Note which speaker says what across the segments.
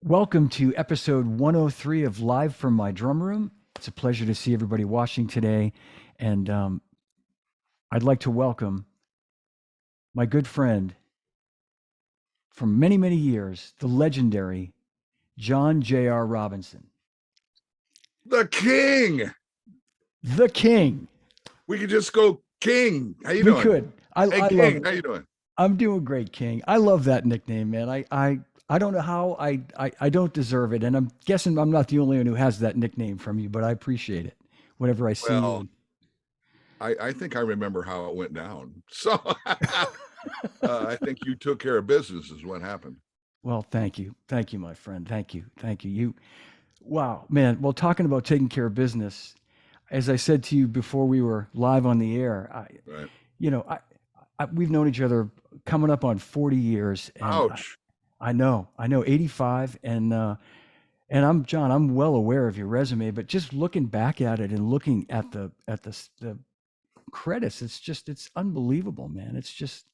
Speaker 1: Welcome to episode 103 of Live from My Drum Room. It's a pleasure to see everybody watching today. And I'd like to welcome my good friend from many, many years, the legendary John J.R. Robinson.
Speaker 2: The King.
Speaker 1: The King.
Speaker 2: We could just go King. How you
Speaker 1: We
Speaker 2: doing?
Speaker 1: could. I
Speaker 2: Hey,
Speaker 1: love
Speaker 2: King,
Speaker 1: it.
Speaker 2: how you doing?
Speaker 1: I'm doing great, King. I love that nickname, man. I don't know how I don't deserve it. And I'm guessing I'm not the only one who has that nickname from you, but I appreciate it whenever I see
Speaker 2: Well,
Speaker 1: you.
Speaker 2: I think I remember how it went down. So I think you took care of business is what happened.
Speaker 1: Well, thank you. Thank you, my friend. Thank you. Thank you. Wow, man. Well, talking about taking care of business, as I said to you before we were live on the air,
Speaker 2: Right.
Speaker 1: you know, we've known each other coming up on 40 years, and
Speaker 2: Ouch.
Speaker 1: I know, 85, and I'm well aware of your resume, but just looking back at it and looking at the credits, it's unbelievable, man. It's just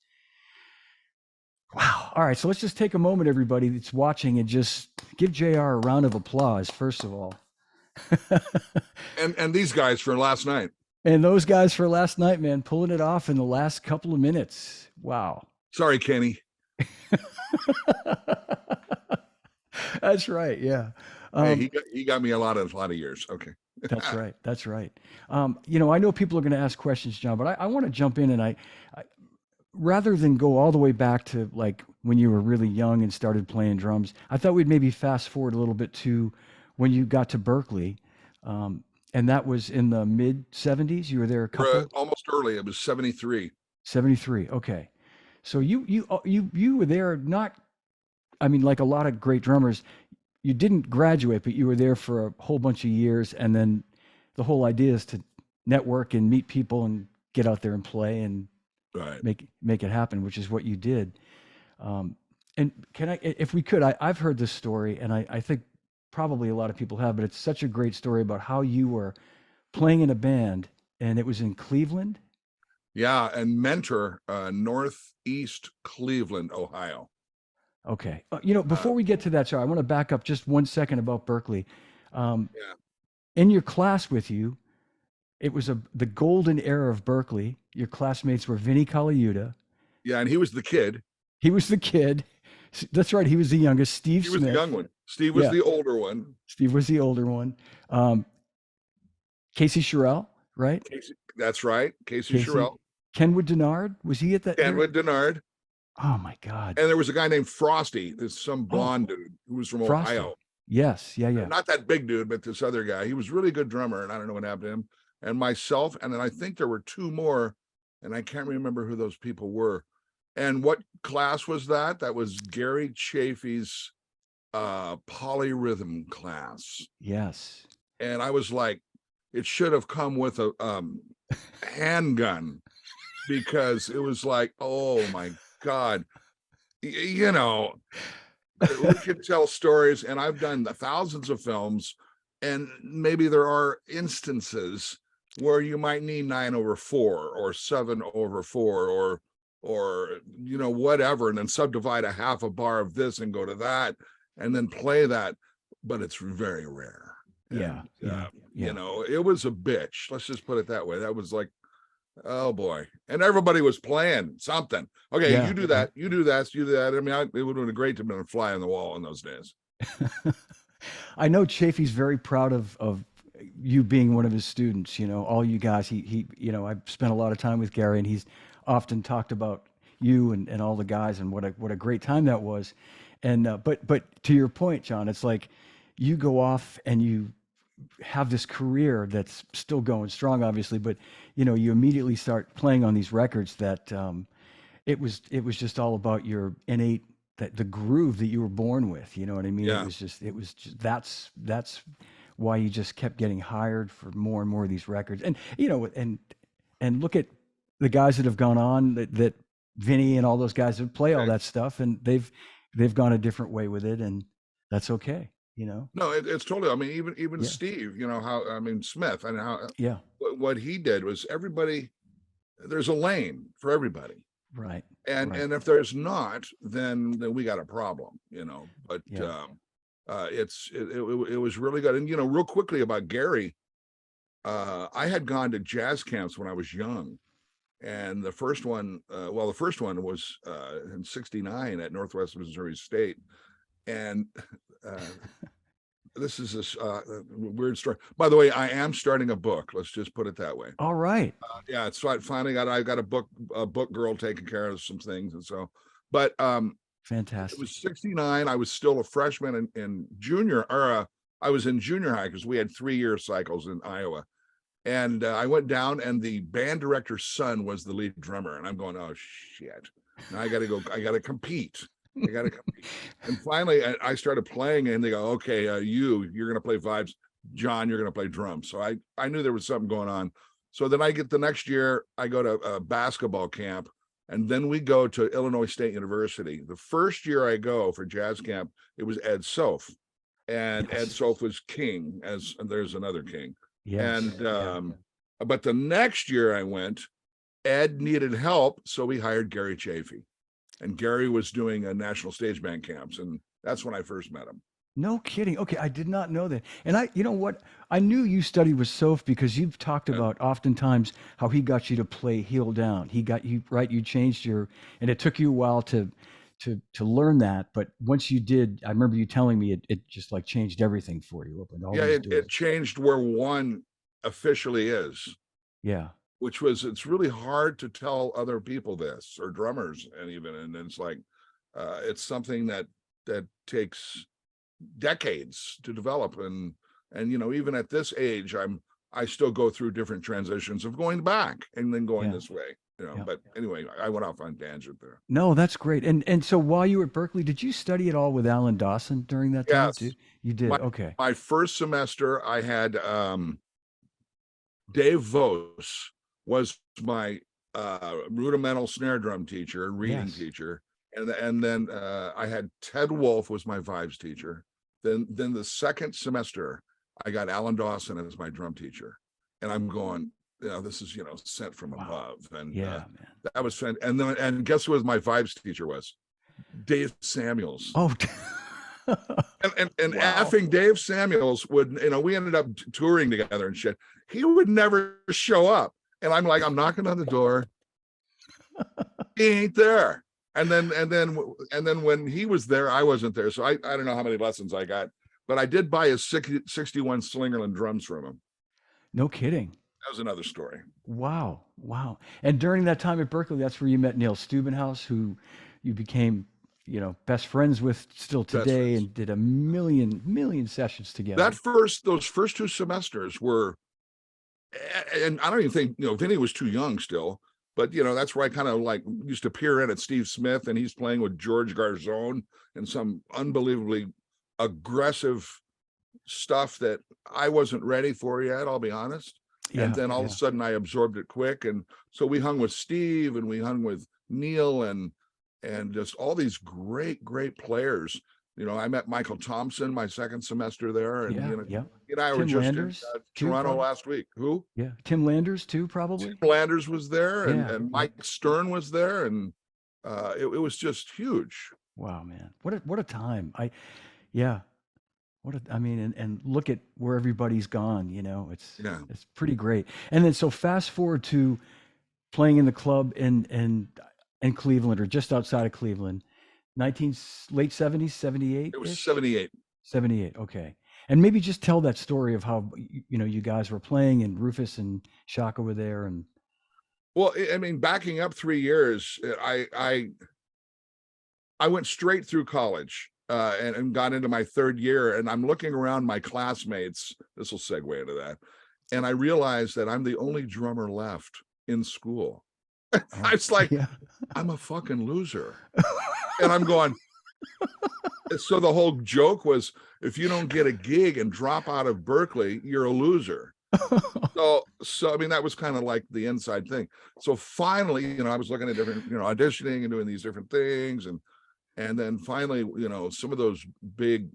Speaker 1: wow. All right, so let's just take a moment, everybody that's watching, and just give JR a round of applause, first of all.
Speaker 2: And these guys for last night.
Speaker 1: And those guys for last night, man, pulling it off in the last couple of minutes. Wow.
Speaker 2: Sorry, Kenny.
Speaker 1: That's right. Yeah.
Speaker 2: Hey, he got me a lot of years. Okay.
Speaker 1: That's right. That's right. I know people are going to ask questions, John, but I want to jump in, and I rather than go all the way back to like when you were really young and started playing drums, I thought we'd maybe fast forward a little bit to when you got to Berkeley. And that was in the mid 70s. You were there a couple.
Speaker 2: Almost early. It was 73.
Speaker 1: 73. Okay. So you were there not, I mean, like a lot of great drummers, you didn't graduate, but you were there for a whole bunch of years. And then the whole idea is to network and meet people and get out there and play and
Speaker 2: Right.
Speaker 1: make it happen, which is what you did. And can I, if we could, I've heard this story, and I think probably a lot of people have, but it's such a great story about how you were playing in a band, and it was in Cleveland.
Speaker 2: Yeah, and Mentor, Northeast Cleveland, Ohio.
Speaker 1: Okay. Before we get to that, sorry, I want to back up just 1 second about Berkeley.
Speaker 2: Yeah.
Speaker 1: In your class with you, it was the golden era of Berkeley. Your classmates were Vinnie Colaiuta.
Speaker 2: Yeah, and he was the kid.
Speaker 1: He was the kid. That's right. He was the youngest. Steve
Speaker 2: He was
Speaker 1: Smith.
Speaker 2: the young one. Steve was
Speaker 1: Yeah.
Speaker 2: the older one.
Speaker 1: Steve was the older one. Casey Scheuerell, right?
Speaker 2: That's right. Casey Scheuerell.
Speaker 1: Kenwood Dennard. Was he at that?
Speaker 2: Kenwood Dennard.
Speaker 1: Oh my God.
Speaker 2: And there was a guy named Frosty. There's some blonde dude who was from
Speaker 1: Frosty.
Speaker 2: Ohio.
Speaker 1: Yes. Yeah.
Speaker 2: Not that big dude, but this other guy. He was a really good drummer, and I don't know what happened to him. And myself, and then I think there were two more, and I can't remember who those people were. And what class was that? That was Gary Chaffee's polyrhythm class.
Speaker 1: Yes.
Speaker 2: And I was like, it should have come with a handgun, because it was like, oh my God, we could tell stories, and I've done thousands of films, and maybe there are instances where you might need 9/4 or 7/4 or whatever, and then subdivide a half a bar of this and go to that and then play that, but it's very rare.
Speaker 1: Yeah.
Speaker 2: It was a bitch. Let's just put it that way. That was like, oh boy. And everybody was playing something. Okay,
Speaker 1: Yeah.
Speaker 2: you do that, you do that, you do that. I mean, it would have been great to have been a fly on the wall in those days.
Speaker 1: I know Chaffee's very proud of you being one of his students. All you guys. He I've spent a lot of time with Gary, and he's often talked about you and all the guys, and what a great time that was. And but to your point, John, it's like you go off and you have this career that's still going strong, obviously, but you immediately start playing on these records that it was just all about your innate, that the groove that you were born with. You know what I mean?
Speaker 2: Yeah.
Speaker 1: It was just that's why you just kept getting hired for more and more of these records. And and look at the guys that have gone on, that Vinny and all those guys that play all that stuff, and they've gone a different way with it, and that's okay.
Speaker 2: No, it's totally. I mean, even
Speaker 1: Yeah.
Speaker 2: Steve, Smith, and how
Speaker 1: Yeah.
Speaker 2: what he did was, everybody, there's a lane for everybody.
Speaker 1: Right.
Speaker 2: And
Speaker 1: Right.
Speaker 2: and if there's not, then we got a problem, But
Speaker 1: Yeah.
Speaker 2: It was really good. And real quickly about Gary, I had gone to jazz camps when I was young, and the first one was in '69 at Northwest Missouri State, and this is this weird story. By the way, I am starting a book. Let's just put it that way.
Speaker 1: All right.
Speaker 2: Yeah, so I got a book girl taking care of some things, and so, but it
Speaker 1: Fantastic.
Speaker 2: was '69. I was still a freshman in junior, or I was in junior high because we had 3-year cycles in Iowa. And I went down, and the band director's son was the lead drummer. And I'm going, oh shit! Now I got to go. I got to compete. And finally, I started playing, and they go, okay, you're going to play vibes. John, you're going to play drums. So I knew there was something going on. So then I get the next year, I go to a basketball camp, and then we go to Illinois State University. The first year I go for jazz camp, it was Ed Soph, and
Speaker 1: Yes.
Speaker 2: Ed Soph was king, and there's another king.
Speaker 1: Yes.
Speaker 2: And but the next year I went, Ed needed help, so we hired Gary Chaffee, and Gary was doing a national stage band camps, and that's when I first met him.
Speaker 1: No kidding. Okay, I did not know that. And you know what? I knew you studied with Soph because you've talked about oftentimes how he got you to play heel down. He got you right. You changed and it took you a while to learn that. But once you did, I remember you telling me it just like changed everything for you. Opened all these doors.
Speaker 2: It changed where one officially is,
Speaker 1: Yeah.
Speaker 2: which was, it's really hard to tell other people this, or drummers, and it's like it's something that takes decades to develop, and even at this age, I still go through different transitions of going back and then going this way, but anyway, I went off on tangent there.
Speaker 1: No, that's great. And so while you were at Berkeley, did you study at all with Alan Dawson during that time
Speaker 2: Yes.
Speaker 1: too? You did. Okay.
Speaker 2: My first semester, I had Dave Vos was my rudimental snare drum teacher, reading teacher, and then I had Ted Wolf was my vibes teacher. Then the second semester, I got Alan Dawson as my drum teacher, and I'm going, this is sent from above, and
Speaker 1: man,
Speaker 2: that was fun. And guess who was my vibes teacher was? Dave Samuels.
Speaker 1: Oh.
Speaker 2: and effing Dave Samuels would, we ended up touring together and shit. He would never show up, and I'm like, I'm knocking on the door, he ain't there. And then when he was there, I wasn't there. So I don't know how many lessons I got, but I did buy his 61 Slingerland drums from him.
Speaker 1: No kidding.
Speaker 2: That was another story.
Speaker 1: Wow. And during that time at Berkeley, that's where you met Neil Steubenhaus, who you became, best friends with still today, and did a million sessions together.
Speaker 2: Those first 2 semesters were, and I don't even think, Vinnie was too young still, but that's where I kind of like used to peer in at Steve Smith, and he's playing with George Garzone and some unbelievably aggressive stuff that I wasn't ready for yet, I'll be honest. And then all of a sudden I absorbed it quick. And so we hung with Steve, and we hung with Neil, and just all these great players. I met Michael Thompson my second semester there, and I were just Landers, in Toronto last week. Who?
Speaker 1: Yeah, Tim Landers too, probably.
Speaker 2: Tim Landers was there, and Mike Stern was there, and it was just huge.
Speaker 1: Wow, man, what a time! And look at where everybody's gone. It's pretty great. And then so fast forward to playing in the club in Cleveland, or just outside of Cleveland. Late 70s, 78?
Speaker 2: It was 78.
Speaker 1: 78, okay. And maybe just tell that story of how, you guys were playing, and Rufus and Chaka were there. And
Speaker 2: well, I mean, backing up 3 years, I went straight through college and got into my 3rd year, and I'm looking around my classmates. This will segue into that. And I realized that I'm the only drummer left in school. I was like, I'm a fucking loser. And I'm going, so the whole joke was, if you don't get a gig and drop out of Berkeley, you're a loser. So I mean, that was kind of like the inside thing. So finally, I was looking at different, auditioning and doing these different things. And then finally, some of those big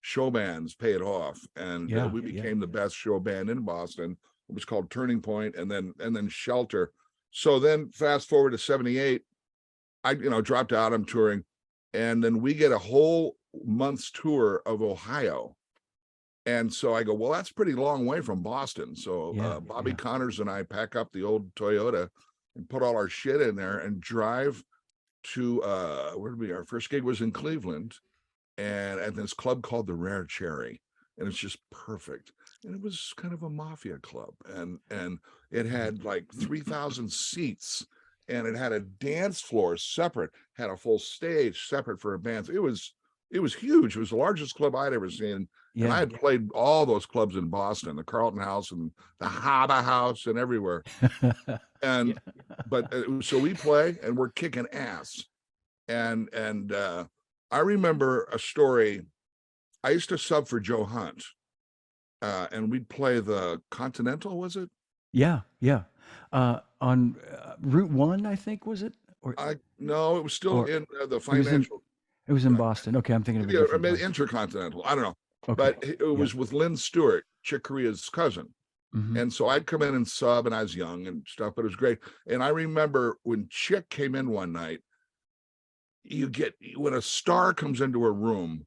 Speaker 2: show bands paid off, and we became the best show band in Boston. It was called Turning Point, and then Shelter. So then fast forward to 78, I dropped out, I'm touring, and then we get a whole month's tour of Ohio. And so I go, well, that's a pretty long way from Boston. So
Speaker 1: Yeah,
Speaker 2: Bobby
Speaker 1: yeah.
Speaker 2: Connors and I pack up the old Toyota and put all our shit in there and drive to where did we? Our first gig was in Cleveland, and at this club called the Rare Cherry, and it's just perfect. And it was kind of a mafia club, and it had like 3,000 seats, and it had a dance floor separate, had a full stage separate for a band. It was huge. It was the largest club I'd ever seen. And I
Speaker 1: Yeah.
Speaker 2: had played all those clubs in Boston, the Carlton House and the Haba House and everywhere. And
Speaker 1: Yeah.
Speaker 2: but so we play and we're kicking ass. And I remember a story. I used to sub for Joe Hunt, and we'd play the Continental, was it?
Speaker 1: Yeah, yeah. On Route 1, I think, was it? Or
Speaker 2: No, it was still
Speaker 1: or
Speaker 2: in the
Speaker 1: it was in
Speaker 2: financial,
Speaker 1: it was in Boston. Okay, I'm thinking of a
Speaker 2: maybe
Speaker 1: different place.
Speaker 2: Intercontinental. I don't know,
Speaker 1: Okay.
Speaker 2: but it
Speaker 1: Yeah.
Speaker 2: was with Lynn Stewart, Chick Corea's cousin.
Speaker 1: Hmm.
Speaker 2: And so I'd come in and sub, and I was young and stuff, but it was great. And I remember when Chick came in one night, when a star comes into a room,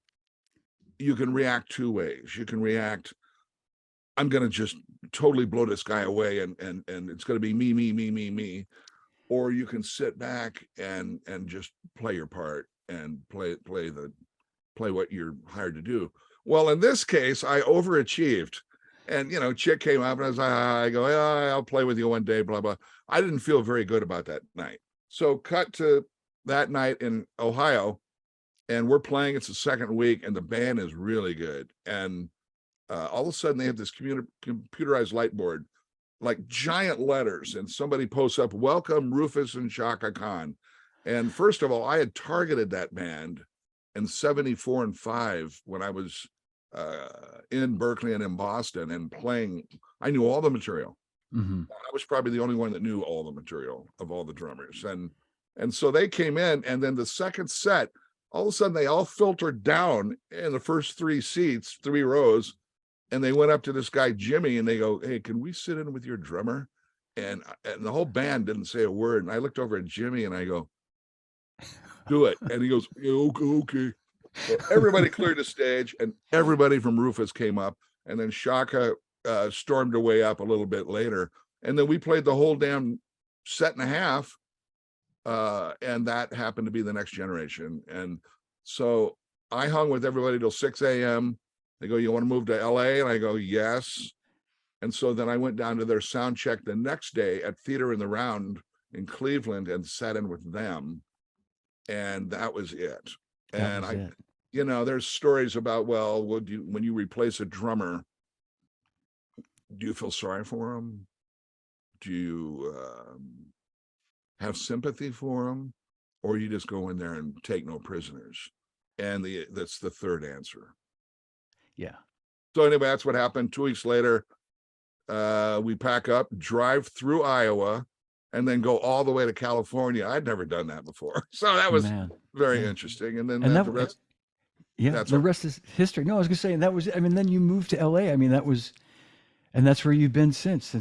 Speaker 2: you can react two ways. You can react, I'm going to just totally blow this guy away, and it's going to be me. Or you can sit back and just play your part and play what you're hired to do. Well, in this case, I overachieved. And Chick came up and I was like, I go, yeah, I'll play with you one day, blah, blah. I didn't feel very good about that night. So cut to that night in Ohio, and we're playing. It's the second week, and the band is really good. And all of a sudden, they have this computerized light board, like giant letters, and somebody posts up, "Welcome, Rufus and Chaka Khan." And first of all, I had targeted that band in 74 and 5 when I was in Berkeley and in Boston and playing. I knew all the material.
Speaker 1: Hmm.
Speaker 2: I was probably the only one that knew all the material of all the drummers. And so they came in, and then the second set, all of a sudden they all filtered down in the first three rows, and they went up to this guy Jimmy and they go, "Hey, can we sit in with your drummer?" And the whole band didn't say a word. And I looked over at Jimmy and I go, "Do it." And he goes, "Yeah, okay." So everybody cleared the stage, and everybody from Rufus came up, and then Shaka stormed her way up a little bit later, and then we played the whole damn set and a half, and that happened to be the Next Generation. And so I hung with everybody till 6 a.m. They go, "You want to move to LA?" And I go, "Yes." And so then I went down to their sound check the next day at Theater in the Round in Cleveland and sat in with them. And that was it.
Speaker 1: That
Speaker 2: And
Speaker 1: was it.
Speaker 2: there's stories about, well, when you replace a drummer, do you feel sorry for him? Do you have sympathy for him? Or you just go in there and take no prisoners? And that's the third answer.
Speaker 1: Yeah.
Speaker 2: So anyway, that's what happened. 2 weeks later, we pack up, drive through Iowa, and then go all the way to California. I'd never done that before. So that was
Speaker 1: Man.
Speaker 2: very
Speaker 1: Yeah.
Speaker 2: interesting. And then
Speaker 1: And
Speaker 2: the rest,
Speaker 1: yeah,
Speaker 2: that's
Speaker 1: the rest is history. No, I was gonna say, and that was, I mean, then you moved to LA. I mean, and that's where you've been since
Speaker 2: I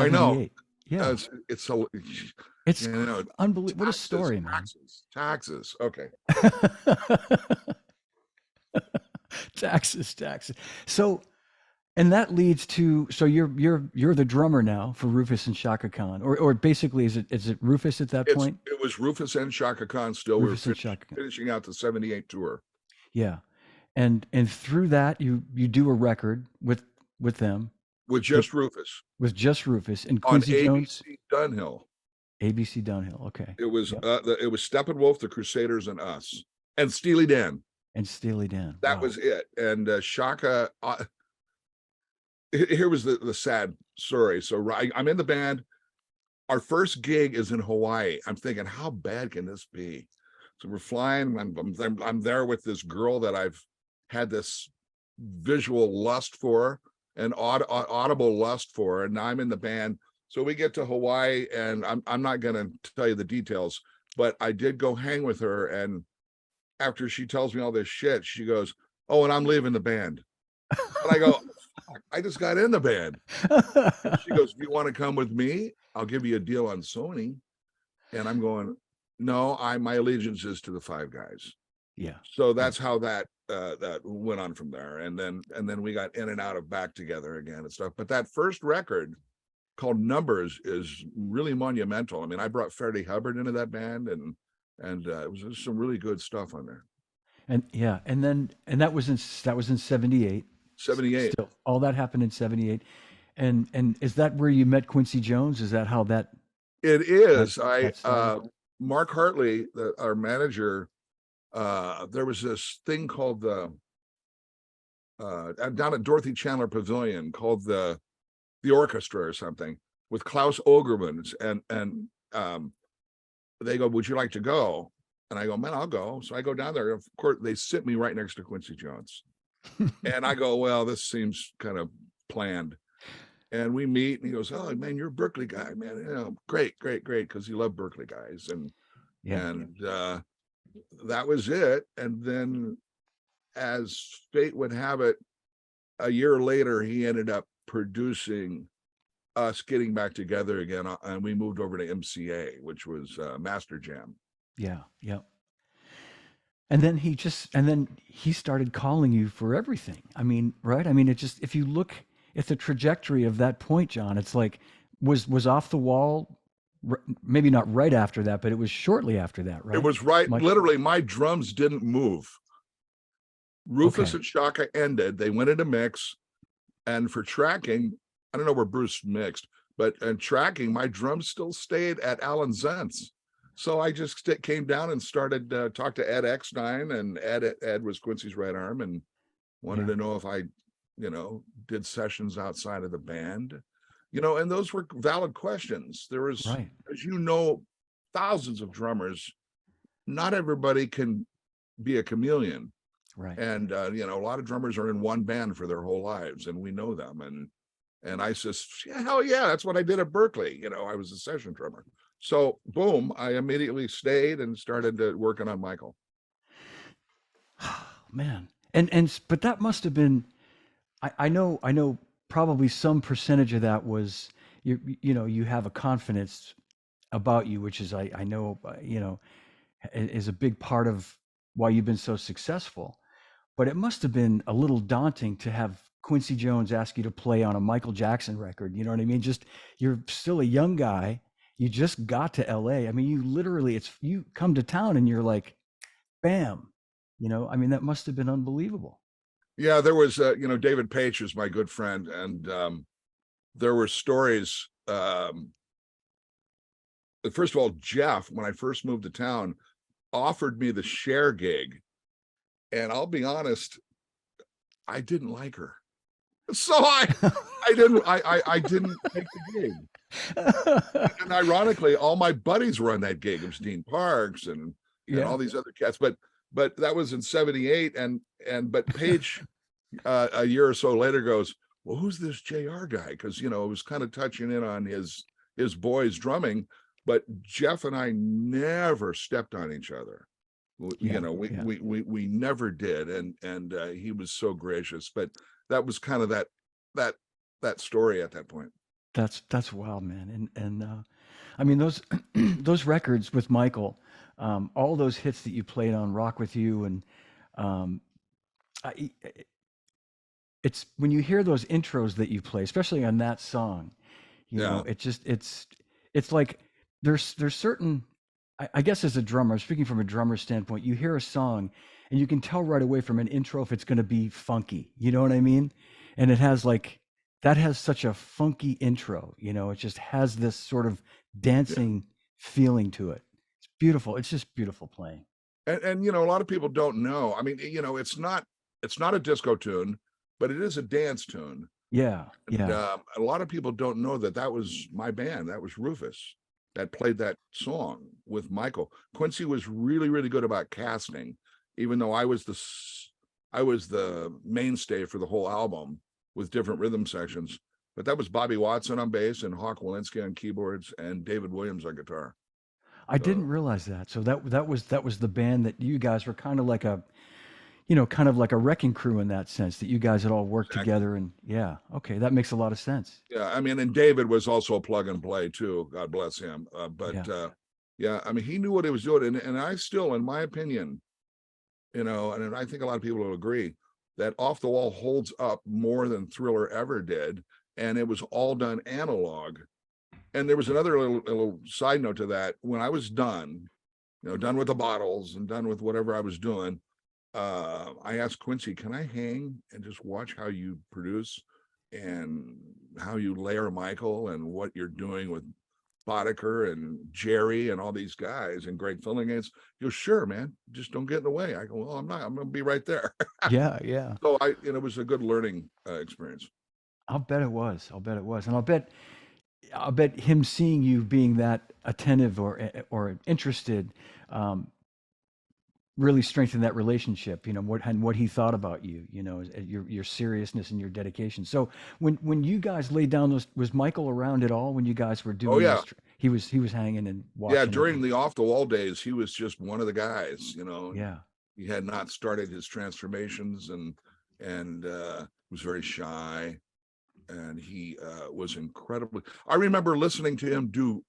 Speaker 2: know.
Speaker 1: 78. Yeah.
Speaker 2: It's so,
Speaker 1: It's unbelievable. What a
Speaker 2: taxes,
Speaker 1: story, man.
Speaker 2: taxes. Okay.
Speaker 1: Taxes. So, and that leads to, so you're the drummer now for Rufus and Chaka Khan, or basically is it Rufus at that point?
Speaker 2: It was Rufus and Chaka Khan still.
Speaker 1: Rufus
Speaker 2: We
Speaker 1: and
Speaker 2: were
Speaker 1: Chaka Khan.
Speaker 2: finishing out the 78 tour.
Speaker 1: Yeah. And through that you do a record with them,
Speaker 2: With just Rufus
Speaker 1: with just Rufus and
Speaker 2: on
Speaker 1: Quincy Jones.
Speaker 2: ABC Dunhill.
Speaker 1: ABC Downhill. Okay.
Speaker 2: It was
Speaker 1: Yep.
Speaker 2: it was Steppenwolf, the Crusaders, and us, and Steely Dan.
Speaker 1: And Steely Dan.
Speaker 2: That
Speaker 1: Wow.
Speaker 2: was it. And Shaka. Here was the sad story. So I'm in the band. Our first gig is in Hawaii. I'm thinking, how bad can this be? So we're flying. I'm there with this girl that I've had this visual lust for, an audible lust for, and now I'm in the band. So we get to Hawaii, and I'm not going to tell you the details, but I did go hang with her. And after she tells me all this shit, she goes, "Oh, and I'm leaving the band." And I go, "I just got in the band." And she goes, "Do you want to come with me? I'll give you a deal on Sony." And I'm going, "No, my allegiance is to the Five Guys."
Speaker 1: Yeah.
Speaker 2: So that's how that went on from there. And then we got in and out of back together again and stuff. But that first record called Numbers is really monumental. I mean, I brought Freddie Hubbard into that band, and it was just some really good stuff on there.
Speaker 1: And yeah, and that was in 78.
Speaker 2: 78.
Speaker 1: Still, all that happened in 78. And is that where you met Quincy Jones? Is that how that
Speaker 2: It is.
Speaker 1: that
Speaker 2: Mark Hartley, our manager, there was this thing called the down at Dorothy Chandler Pavilion called the orchestra or something with Klaus Ogermans, and they go, "Would you like to go?" And I go, "Man, I'll go." So I go down there. Of course, they sit me right next to Quincy Jones, and I go, "Well, this seems kind of planned." And we meet, and he goes, "Oh man, you're a Berkeley guy, man. You know, great, great, great," because he loved Berkeley guys, and that was it. And then, as fate would have it, a year later, he ended up producing us getting back together again, and we moved over to MCA, which was Master Jam.
Speaker 1: Yeah, yeah. And then he started calling you for everything. I mean, right? I mean, it just, if you look at the trajectory of that point, John, it's like was Off the Wall, maybe not right after that, but it was shortly after that, right?
Speaker 2: It was literally, my drums didn't move. Rufus and Chaka ended, they went into mix, and for tracking, I don't know where Bruce mixed, but tracking, my drums still stayed at Alan Zentz. So I just came down and started talk to Ed Eckstein, and Ed was Quincy's right arm, and wanted to know if I, did sessions outside of the band, and those were valid questions. There was, as thousands of drummers. Not everybody can be a chameleon.
Speaker 1: Right.
Speaker 2: And, a lot of drummers are in one band for their whole lives, and we know them. And I says, yeah, hell yeah, that's what I did at Berkeley. I was a session drummer. So boom, I immediately stayed and started working on Michael.
Speaker 1: Man. But that must have been, I know probably some percentage of that was, you have a confidence about you, which is, I know, is a big part of why you've been so successful. But it must have been a little daunting to have Quincy Jones ask you to play on a Michael Jackson record. You know what I mean? Just, you're still a young guy. You just got to LA. I mean, you literally, you come to town and you're like, bam. I mean, that must have been unbelievable.
Speaker 2: Yeah, there was, David Page is my good friend. And there were stories. First of all, Jeff, when I first moved to town, offered me the Cher gig. And I'll be honest, I didn't like her. So I didn't take the gig. And ironically, all my buddies were on that gig. It was Dean Parks and all these other cats. But that was in 78. But Paige, a year or so later, goes, well, who's this JR guy? Because, it was kind of touching in on his boys drumming. But Jeff and I never stepped on each other. We never did. And he was so gracious. But that was kind of that story at that point.
Speaker 1: That's wild, man. And I mean, those those records with Michael, all those hits that you played on Rock With You, and it's when you hear those intros that you play, especially on that song, it just it's like there's certain, I guess as a drummer, speaking from a drummer's standpoint, you hear a song and you can tell right away from an intro if it's going to be funky. You know what I mean? And it has that has such a funky intro. It just has this sort of dancing feeling to it. It's beautiful. It's just beautiful playing.
Speaker 2: And a lot of people don't know. I mean, it's not a disco tune, but it is a dance tune.
Speaker 1: Yeah.
Speaker 2: And, a lot of people don't know that was my band. That was Rufus that played that song with Michael. Quincy was really, really good about casting, even though I was the mainstay for the whole album with different rhythm sections. But that was Bobby Watson on bass and Hawk Walensky on keyboards and David Williams on guitar.
Speaker 1: I didn't realize that. So that was the band that you guys were kind of like a wrecking crew in that sense, that you guys had all worked together. And okay, that makes a lot of sense.
Speaker 2: Yeah, I mean, and David was also a plug and play too. God bless him. I mean, he knew what he was doing, and I still, in my opinion, and I think a lot of people will agree that Off the Wall holds up more than Thriller ever did, and it was all done analog. And there was another little side note to that. When I was done, done with the bottles and done with whatever I was doing, I asked Quincy, can I hang and just watch how you produce and how you layer Michael and what you're doing with Boddicker and Jerry and all these guys and Greg Fillingates? He goes, sure, man, just don't get in the way. I go, well, I'm not, I'm going to be right there.
Speaker 1: Yeah, yeah.
Speaker 2: So it was a good learning experience.
Speaker 1: I'll bet it was. I'll bet it was. And I'll bet him seeing you being that attentive or interested really strengthened that relationship. What he thought about you. Your seriousness and your dedication. So when you guys laid down those, was Michael around at all when you guys were doing?
Speaker 2: Oh yeah,
Speaker 1: this? He was hanging and watching.
Speaker 2: Yeah, during the Off the Wall days, he was just one of the guys.
Speaker 1: Yeah.
Speaker 2: He had not started his transformations and was very shy. And he was incredibly. I remember listening to him do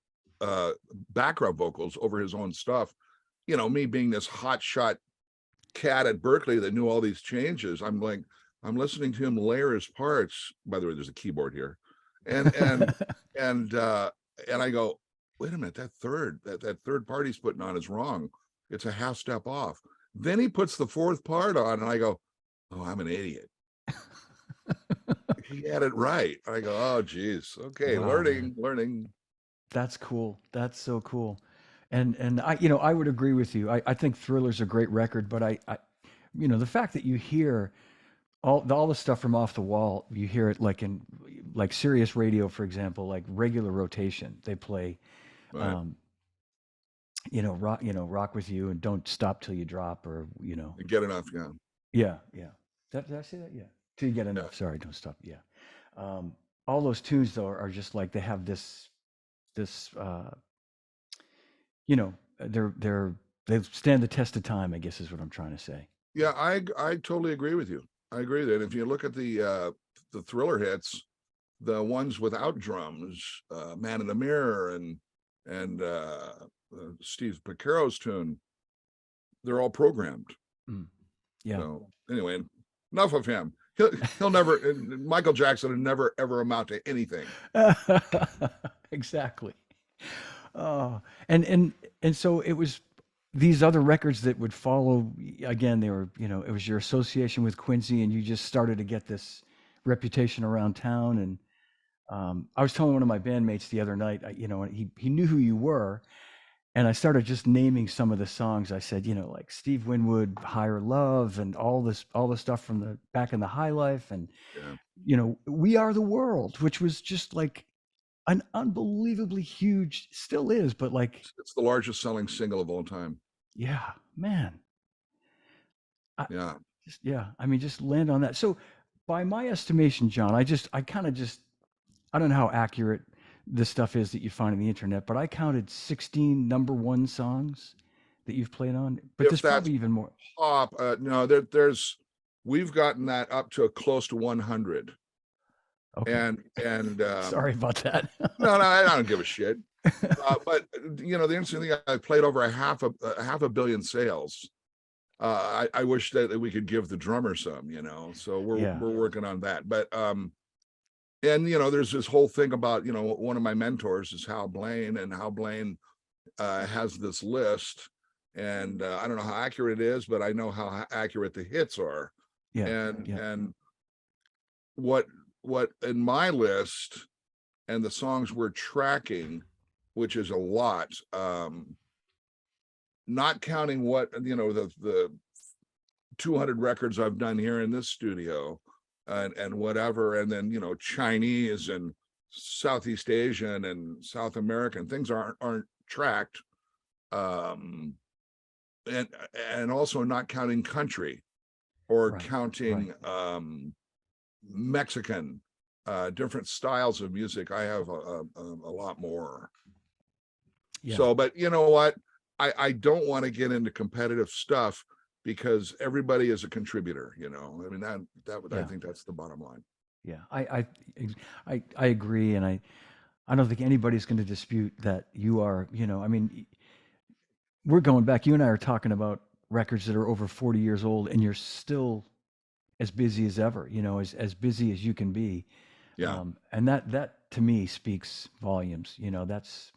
Speaker 2: background vocals over his own stuff. Me being this hotshot cat at Berkeley that knew all these changes. I'm listening to him layer his parts. By the way, there's a keyboard here, and and I go, wait a minute, that third part he's putting on is wrong. It's a half step off. Then he puts the fourth part on, and I go, oh, I'm an idiot. He had it right. I go, oh, geez. Okay, wow, learning.
Speaker 1: That's cool. That's so cool. And I would agree with you. I think Thriller's a great record, but I the fact that you hear all the stuff from Off the Wall, you hear it like Sirius Radio, for example, like regular rotation. They play,
Speaker 2: right.
Speaker 1: Rock With You and Don't Stop Till You Drop, or
Speaker 2: Get Enough.
Speaker 1: Yeah. Did I say that? Yeah. Till You Get Enough. Yeah. Sorry, Don't Stop. Yeah. All those tunes though are just like, they have this they stand the test of time, I guess is what I'm trying to say.
Speaker 2: Yeah, I totally agree with you. I agree that if you look at the Thriller hits, the ones without drums, Man in the Mirror and Steve Piccaro's tune, they're all programmed.
Speaker 1: Yeah.
Speaker 2: So anyway, enough of him. He'll never. Michael Jackson will never ever amount to anything.
Speaker 1: Exactly. And so it was these other records that would follow. Again, they were, it was your association with Quincy, and you just started to get this reputation around town. And I was telling one of my bandmates the other night, he knew who you were, and I started just naming some of the songs. I said, like Steve Winwood, Higher Love, and all the stuff from the Back in the High Life, and We Are the World, which was just like an unbelievably huge, still is, but like
Speaker 2: it's the largest selling single of all time.
Speaker 1: Yeah, man.
Speaker 2: Yeah.
Speaker 1: Just land on that. So by my estimation, John, I don't know how accurate this stuff is that you find on the internet, but I counted 16 number one songs that you've played on, but there's probably even more.
Speaker 2: No, we've gotten that up to close to 100.
Speaker 1: Okay.
Speaker 2: And
Speaker 1: sorry about that.
Speaker 2: No, I don't give a shit. But the interesting thing, I played over a half a billion sales. I wish that we could give the drummer some, so we're working on that. But and there's this whole thing about, one of my mentors is Hal Blaine, and Hal Blaine has this list, and I don't know how accurate it is, but I know how accurate the hits are. And what in my list and the songs we're tracking, which is a lot, not counting what the 200 records I've done here in this studio and whatever, and then Chinese and Southeast Asian and South American things aren't tracked, and also not counting country or counting Mexican, different styles of music. I have a lot more. So, but you know what? I don't want to get into competitive stuff because everybody is a contributor. I think that's the bottom line.
Speaker 1: Yeah, I agree, and I don't think anybody's going to dispute that you are. We're going back. You and I are talking about records that are over 40 years old, and you're still as busy as ever, as busy as you can be.
Speaker 2: Yeah.
Speaker 1: And that to me speaks volumes. I just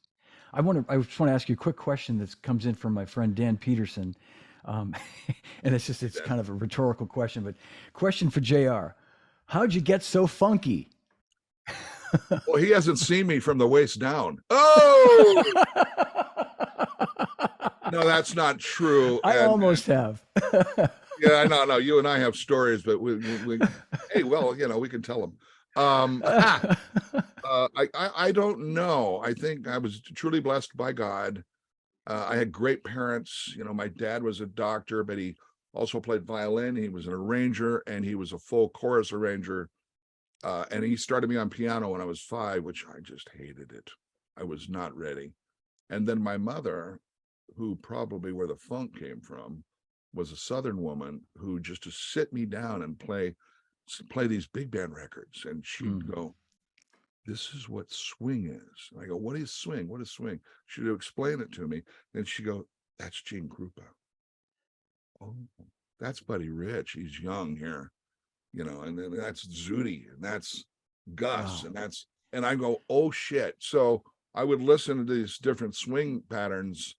Speaker 1: want to ask you a quick question that comes in from my friend Dan Peterson. Um, and it's
Speaker 2: Yeah.
Speaker 1: kind of a rhetorical question, but question for JR. How'd you get so funky?
Speaker 2: Well, he hasn't seen me from the waist down. Oh, no, that's not true.
Speaker 1: I
Speaker 2: And
Speaker 1: almost have.
Speaker 2: yeah, I know. No, you and I have stories, but hey, well, we can tell them. I don't know. I think I was truly blessed by God. I had great parents. My dad was a doctor, but he also played violin. He was an arranger, and he was a full chorus arranger. And he started me on piano when I was 5, which I just hated it. I was not ready. And then my mother, who probably where the funk came from, was a Southern woman who just to sit me down and play these big band records. And she'd go, "This is what swing is." And I go, "What is swing? What is swing?" She'd explain it to me. Then she'd go, "That's Gene Krupa. Oh, that's Buddy Rich. He's young here. And then that's Zudi, and that's Gus,
Speaker 1: Wow.
Speaker 2: and I go, oh shit. So I would listen to these different swing patterns,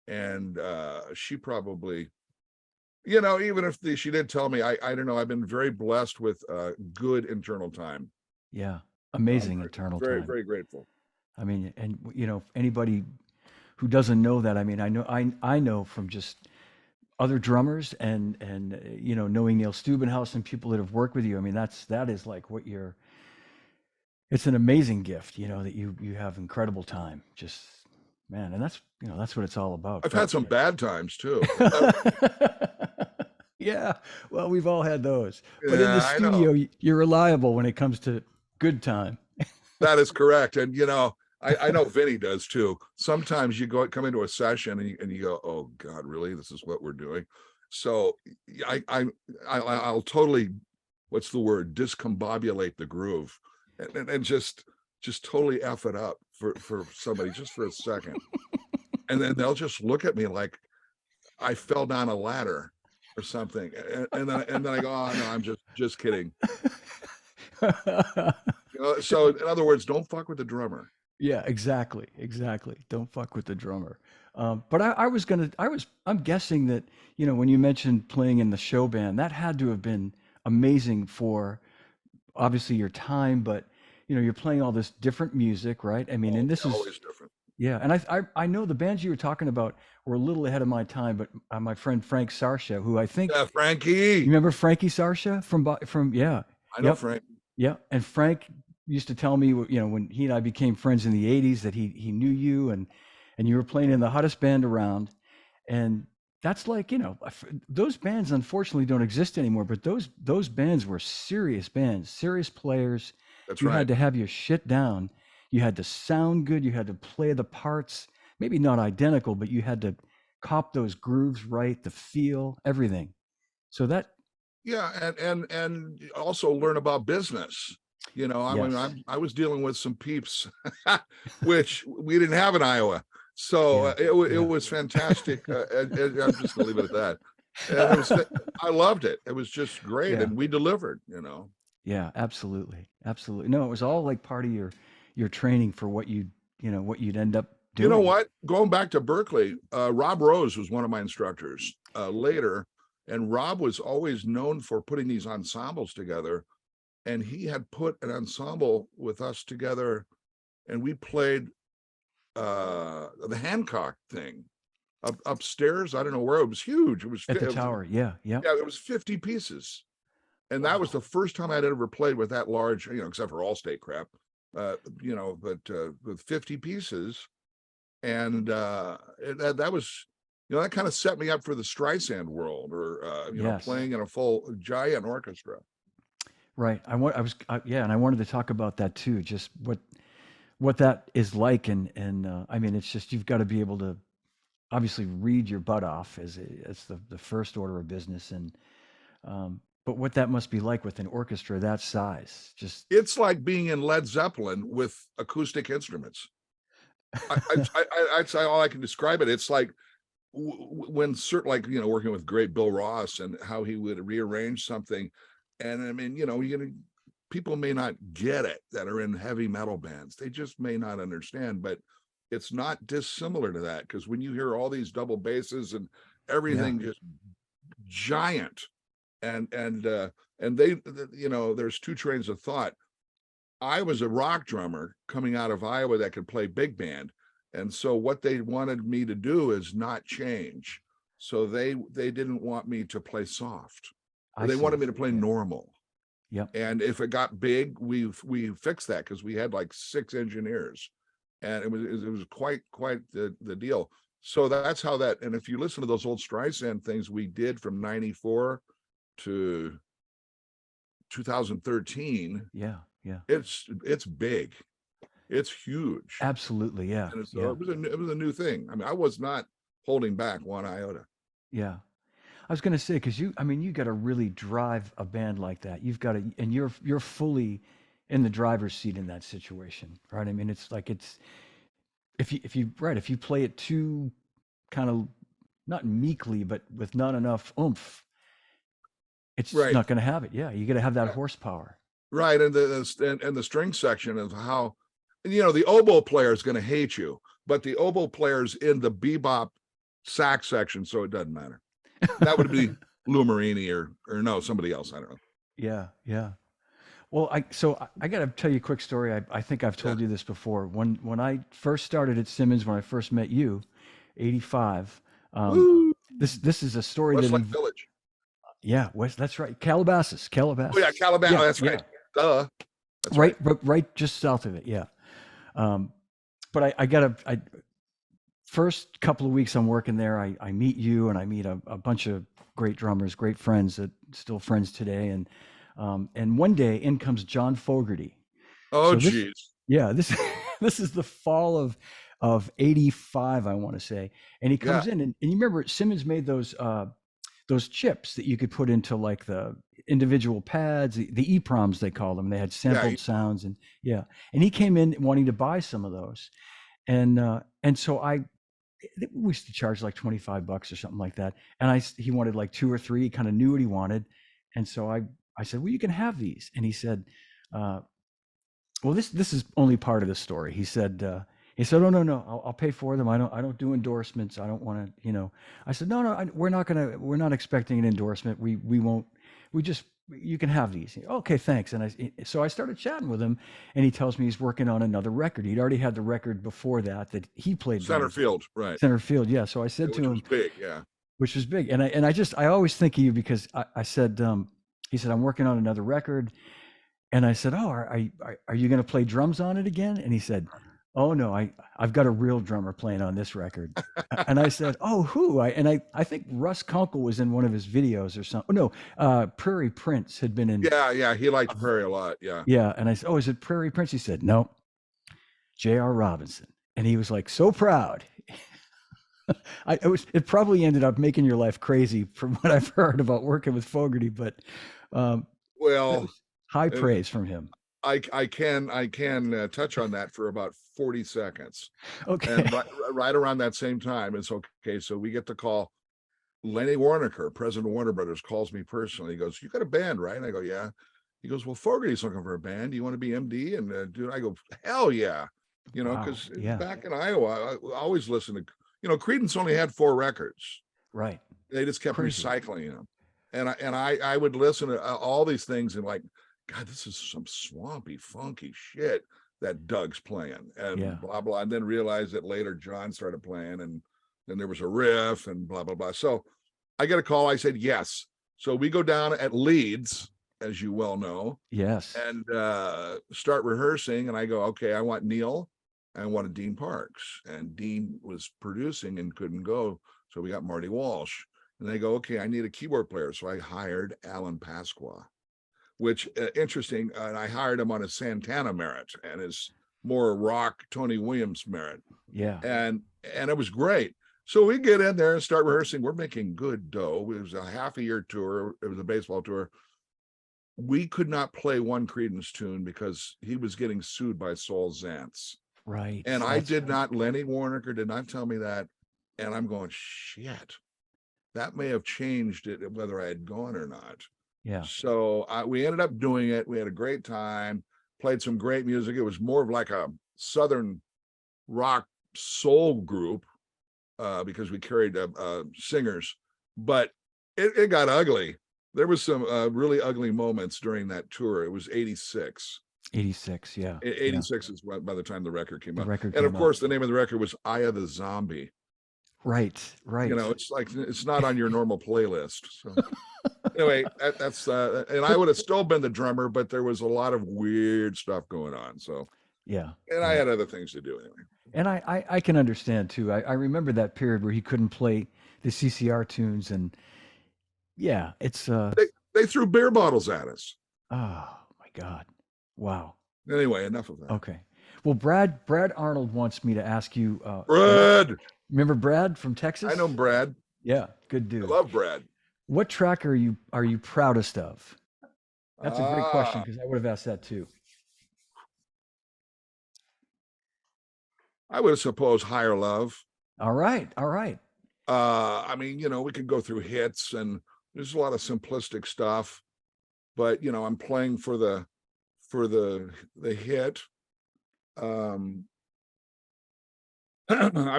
Speaker 2: and she probably, even if she did tell me, I don't know, I've been very blessed with good internal time.
Speaker 1: Yeah.
Speaker 2: I'm
Speaker 1: Amazing
Speaker 2: very,
Speaker 1: internal
Speaker 2: very,
Speaker 1: time.
Speaker 2: very grateful.
Speaker 1: I mean, and anybody who doesn't know that, I mean, I know from just other drummers and knowing Neil Steubenhaus and people that have worked with you. I mean, that is like it's an amazing gift, that you have incredible time. Just man, and that's what it's all about.
Speaker 2: I've had some bad times too.
Speaker 1: Yeah, well, we've all had those. But in the
Speaker 2: Yeah, I know.
Speaker 1: studio, you're reliable when it comes to good time.
Speaker 2: That is correct. And I know Vinnie does too. Sometimes you come into a session and you go, "Oh God, really? This is what we're doing." So I'll totally, what's the word? Discombobulate the groove, and just totally F it up for somebody just for a second, and then they'll just look at me like I fell down a ladder or something, and then I go, "Oh no, I'm just kidding." So in other words, don't fuck with the drummer.
Speaker 1: Yeah, exactly, exactly. Don't fuck with the drummer. But I'm guessing that, when you mentioned playing in the show band, that had to have been amazing for obviously your time, but you're playing all this different music, right? I mean,
Speaker 2: Oh,
Speaker 1: and this
Speaker 2: yeah,
Speaker 1: is,
Speaker 2: always different.
Speaker 1: yeah. And I know the bands you were talking about were a little ahead of my time, but my friend Frank Sarsha, who I think,
Speaker 2: Yeah,
Speaker 1: you
Speaker 2: Frankie.
Speaker 1: remember Frankie Sarsha yeah.
Speaker 2: I know
Speaker 1: Yep.
Speaker 2: Frank.
Speaker 1: Yeah, and Frank used to tell me, when he and I became friends in the '80s, that he knew you, and you were playing in the hottest band around, and that's like, those bands unfortunately don't exist anymore, but those bands were serious bands, serious players.
Speaker 2: That's
Speaker 1: You
Speaker 2: right.
Speaker 1: had to have your shit down. You had to sound good. You had to play the parts, maybe not identical, but you had to cop those grooves right, the feel, everything. So that,
Speaker 2: Yeah, and also learn about business. I mean,
Speaker 1: yes,
Speaker 2: I was dealing with some peeps, which we didn't have in Iowa, so
Speaker 1: yeah,
Speaker 2: it
Speaker 1: yeah.
Speaker 2: was fantastic. And I'm just gonna leave it at that. And I loved it. It was just great,
Speaker 1: Yeah.
Speaker 2: and we delivered.
Speaker 1: Yeah, absolutely. Absolutely. No, it was all like part of your training for what you'd end up
Speaker 2: You know
Speaker 1: doing.
Speaker 2: what? Going back to Berkeley, Rob Rose was one of my instructors later, and Rob was always known for putting these ensembles together. And he had put an ensemble with us together, and we played the Hancock thing upstairs. I don't know where. It was huge.
Speaker 1: At the tower. Yeah, yeah.
Speaker 2: Yeah, it was 50 pieces, and that was
Speaker 1: Wow.
Speaker 2: the first time I'd ever played with that large. Except for Allstate crap. But with 50 pieces, and that was. That kind of set me up for the Streisand world, or
Speaker 1: Yes.
Speaker 2: playing in a full giant orchestra.
Speaker 1: Right. Yeah, and I wanted to talk about that too, just what that is like. And I mean, it's just, you've got to be able to obviously read your butt off as the first order of business. But what that must be like with an orchestra that size, just,
Speaker 2: It's like being in Led Zeppelin with acoustic instruments. I'd say all I can describe it. It's like when certain, like, working with great Bill Ross and how he would rearrange something. And I mean, people may not get it that are in heavy metal bands. They just may not understand, but it's not dissimilar to that. Because when you hear all these double basses and everything just giant, and they, there's two trains of thought. I was a rock drummer coming out of Iowa that could play big band. And so what they wanted me to do is not change. So they didn't want me to play soft. They wanted me to play normal.
Speaker 1: Yep.
Speaker 2: And if it got big, we fixed that, because we had like 6 engineers, and it was quite the deal. So that's how that. And if you listen to those old Streisand things we did from 94 to 2013, it's big, it's huge,
Speaker 1: absolutely, yeah.
Speaker 2: And so it was a new thing. I mean, I was not holding back one iota.
Speaker 1: Yeah, I was going to say, because you got to really drive a band like that. You've got to, and you're fully in the driver's seat in that situation, right? I mean, it's like, if you play it too kind of not meekly, but with not enough oomph, it's not going to have it. Yeah, you got to have that horsepower.
Speaker 2: Right, and the string section of how, the oboe player is going to hate you, but the oboe player's in the bebop sax section, so it doesn't matter. That would be Lou Marini or no, somebody else. I don't know.
Speaker 1: Yeah. Well, I got to tell you a quick story. I think I've told you this before. When I first started at Simmons, when I first met you, 85. This is a story
Speaker 2: Westlake Village.
Speaker 1: Yeah, that's right. Calabasas. Oh
Speaker 2: yeah, Calabasas. That's right. Duh. That's
Speaker 1: right, just south of it. Yeah. But I first couple of weeks I'm working there, I meet you, and I meet a bunch of great drummers, great friends that still friends today. And one day in comes John Fogerty.
Speaker 2: Oh, geez.
Speaker 1: This is the fall of 85, I want to say. And he comes in, and you remember Simmons made those chips that you could put into like the individual pads, the EPROMs they call them. They had sampled sounds, and he came in wanting to buy some of those. And so we used to charge like $25 or something like that. And he wanted like 2 or 3, he kind of knew what he wanted. And so I said, well, you can have these. And he said, well, this is only part of the story. He said, oh, no, I'll pay for them. I don't do endorsements. I don't want to, I said, no, we're not expecting an endorsement. We won't, you can have these. Okay, thanks. And so I started chatting with him, and he tells me he's working on another record. He'd already had the record before that he played
Speaker 2: center field, right?
Speaker 1: Center field, yeah. So I said to him, which was big. And I always think of you, because I said, he said, I'm working on another record, and I said, oh, are you going to play drums on it again? And he said, oh no, I've got a real drummer playing on this record. And I said, oh, who? I think Russ Kunkel was in one of his videos or something. No, Prairie Prince had been in.
Speaker 2: Yeah, he liked Prairie a lot.
Speaker 1: Yeah, and I said, oh, is it Prairie Prince? He said, no, J.R. Robinson. And he was like so proud. It probably ended up making your life crazy from what I've heard about working with Fogerty, but
Speaker 2: well,
Speaker 1: high praise from him.
Speaker 2: I can touch on that for about 40 seconds.
Speaker 1: Okay.
Speaker 2: And right around that same time, it's okay. So we get the call. Lenny Warnaker, president of Warner Brothers, calls me personally. He goes, "You got a band, right?" And I go, "Yeah." He goes, "Well, Fogerty's looking for a band. Do you want to be MD?" And I go, "Hell yeah!" Because back in Iowa, I always listened to. Creedence only had 4 records.
Speaker 1: Right.
Speaker 2: They just kept recycling them, and I would listen to all these things and like, God, this is some swampy, funky shit that Doug's playing, and blah blah, and then realized that later John started playing, and then there was a riff and blah blah blah. So I get a call. I said yes. So we go down at Leeds, as you well know.
Speaker 1: Yes.
Speaker 2: And start rehearsing, and I go, okay, I want Neil, I wanted Dean Parks, and Dean was producing and couldn't go, so we got Marty Walsh. And they go, okay, I need a keyboard player, so I hired Alan Pasqua. Which interesting, and I hired him on his Santana merit and his more rock Tony Williams merit.
Speaker 1: Yeah.
Speaker 2: And it was great. So we get in there and start rehearsing. We're making good dough. It was a half-a-year tour. It was a baseball tour. We could not play one Creedence tune because he was getting sued by Saul Zaentz.
Speaker 1: Right.
Speaker 2: And I did not, Lenny Warnaker did not tell me that. And I'm going, shit, that may have changed it, whether I had gone or not.
Speaker 1: Yeah.
Speaker 2: So we ended up doing it. We had a great time, played some great music. It was more of like a Southern rock soul group because we carried singers, but it got ugly. There was some really ugly moments during that tour. It was 86.
Speaker 1: 86, yeah.
Speaker 2: 86 is by the time the record came out.
Speaker 1: Record
Speaker 2: and of
Speaker 1: came
Speaker 2: course,
Speaker 1: out.
Speaker 2: the name of the record was Eye of the Zombie.
Speaker 1: Right.
Speaker 2: You know, it's like, it's not on your normal playlist. So anyway, that's and I would have still been the drummer, but there was a lot of weird stuff going on. So
Speaker 1: yeah.
Speaker 2: and I had other things to do anyway.
Speaker 1: And I can understand too. I remember that period where he couldn't play the CCR tunes, and yeah, it's
Speaker 2: They threw beer bottles at us.
Speaker 1: oh my God. Wow.
Speaker 2: Anyway, enough of that.
Speaker 1: Okay. Well, Brad Arnold wants me to ask you.
Speaker 2: Brad,
Speaker 1: remember Brad from Texas?
Speaker 2: I know Brad.
Speaker 1: Yeah, good dude.
Speaker 2: I love Brad.
Speaker 1: What track are you proudest of? That's a great question, because I would have asked that too.
Speaker 2: I would suppose Higher Love.
Speaker 1: All right.
Speaker 2: I mean, you know, we could go through hits, and there's a lot of simplistic stuff, but you know, I'm playing for the hit. I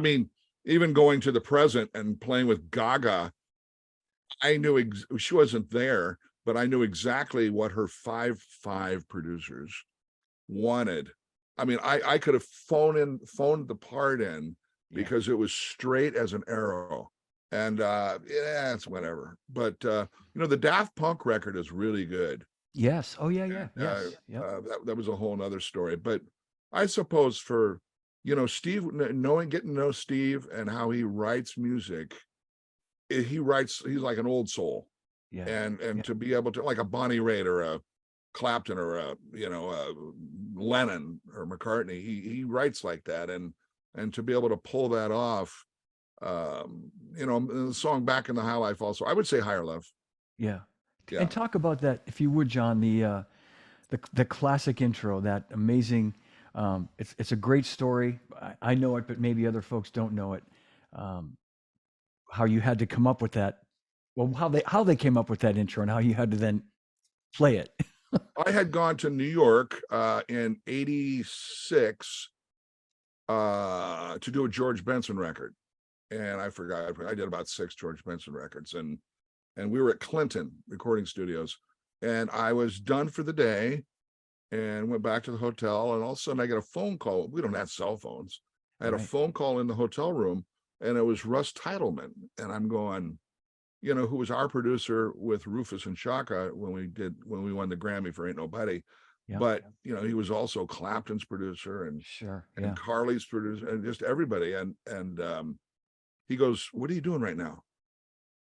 Speaker 2: mean, even going to the present and playing with Gaga, I knew she wasn't there, but I knew exactly what her 5 producers wanted. I mean, I could have phoned the part in because it was straight as an arrow. And yeah, it's whatever. But you know, the Daft Punk record is really good.
Speaker 1: Yes. Oh yeah. Yes.
Speaker 2: That was a whole nother story. But I suppose for, you know, Steve, getting to know Steve and how he writes music, he's like an old soul.
Speaker 1: Yeah.
Speaker 2: And to be able to, like a Bonnie Raitt or a Clapton or a, you know, a Lennon or McCartney, he writes like that. And to be able to pull that off, you know, the song Back in the High Life also, I would say Higher Love.
Speaker 1: Yeah. And talk about that, if you would, John, the classic intro, that amazing, it's a great story. I know it, but maybe other folks don't know it. How you had to come up with that. Well, how they came up with that intro and how you had to then play it.
Speaker 2: I had gone to New York in 86 to do a George Benson record. And I forgot, I did about 6 George Benson records, and we were at Clinton Recording Studios, and I was done for the day and went back to the hotel, and all of a sudden I get a phone call. We don't have cell phones. I had a phone call in the hotel room, and it was Russ Titleman. And I'm going, you know, who was our producer with Rufus and Chaka when we won the Grammy for Ain't Nobody. Yeah. But you know, he was also Clapton's producer and and Carly's producer and just everybody. And he goes, "What are you doing right now?"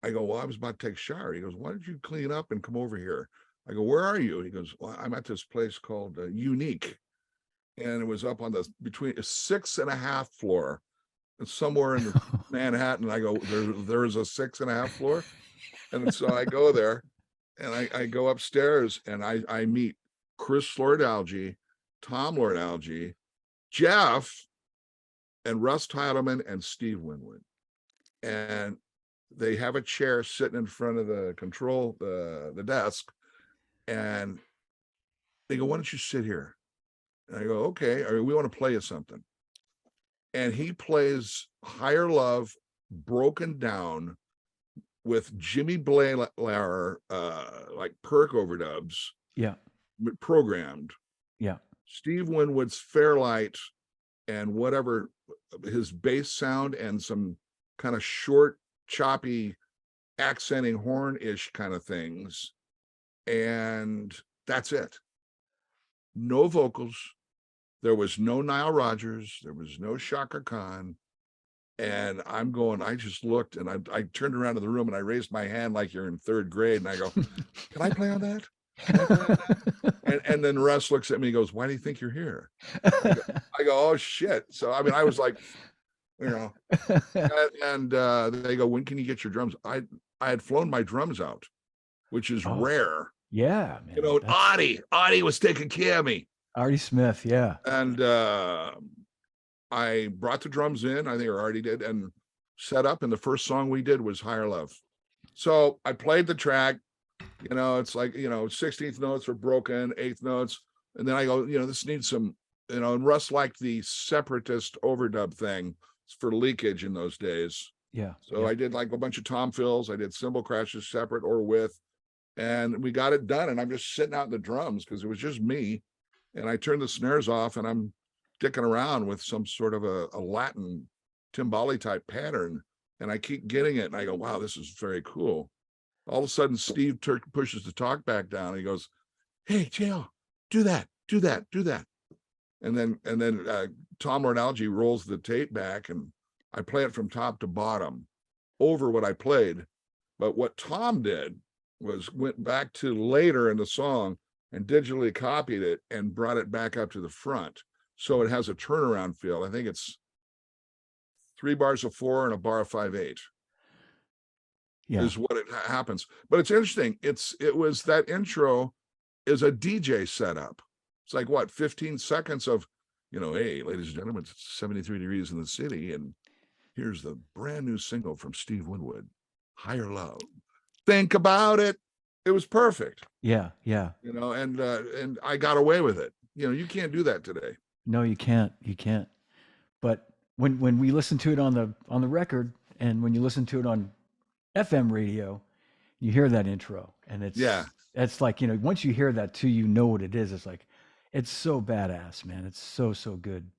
Speaker 2: I go, "Well, I was about to take a shower." He goes, "Why don't you clean up and come over here?" I go, "Where are you?" He goes, "Well, I'm at this place called Unique." And it was up on between a 6.5 floor. It's somewhere in Manhattan. I go, there is a 6.5 floor. And so I go there, and I go upstairs, and I meet Chris Lord-Alge, Tom Lord-Alge, Jeff, and Russ Titleman and Steve Winwood. And they have a chair sitting in front of the desk, and they go, "Why don't you sit here?" And I go, "Okay, we want to play you something." And he plays Higher Love broken down with Jimmy Blair, like perk overdubs.
Speaker 1: Yeah.
Speaker 2: Programmed.
Speaker 1: Yeah.
Speaker 2: Steve Winwood's Fairlight and whatever his bass sound and some kind of short, choppy, accenting horn-ish kind of things. And that's it. No vocals. There was no Nile Rodgers. There was no Chaka Khan. And I'm going, I just looked, and I turned around to the room, and I raised my hand like you're in 3rd grade. And I go, "Can I play on that? Can I play on that?" And then Russ looks at me and goes, "Why do you think you're here?" I go, "Oh, shit." So, I mean, I was like, you know, and they go, "When can you get your drums?" I had flown my drums out, which is rare.
Speaker 1: Yeah, man.
Speaker 2: You know, Audie was taking care of me.
Speaker 1: Artie Smith, yeah.
Speaker 2: And I brought the drums in. I think I already did, and set up, and the first song we did was Higher Love. So I played the track, it's like, 16th notes are broken, 8th notes. And then I go, this needs some, and Russ liked the separatist overdub thing for leakage in those days.
Speaker 1: Yeah.
Speaker 2: So I did like a bunch of tom fills. I did cymbal crashes separate or with, and we got it done. And I'm just sitting out in the drums because it was just me. And I turned the snares off and I'm dicking around with some sort of a Latin timbali type pattern. And I keep getting it. And I go, wow, this is very cool. All of a sudden, Steve pushes the talk back down. He goes, hey, JL, do that. And then Tom Ronalgi rolls the tape back and I play it from top to bottom over what I played. But what Tom did was went back to later in the song and digitally copied it and brought it back up to the front. So it has a turnaround feel. I think it's 3 bars of 4 and a bar of 5/8.
Speaker 1: Yeah.
Speaker 2: Is what it happens. But it's interesting. It was that intro is a DJ setup. It's like what, 15 seconds of, hey, ladies and gentlemen, it's 73 degrees in the city. And here's the brand new single from Steve Winwood, Higher Love. Think about it. It was perfect.
Speaker 1: Yeah. Yeah.
Speaker 2: And I got away with it. You can't do that today.
Speaker 1: No, you can't. You can't. But when we listen to it on the record, and when you listen to it on FM radio, you hear that intro, and it's like, once you hear that too, what it is. It's like, it's so badass, man. It's so good.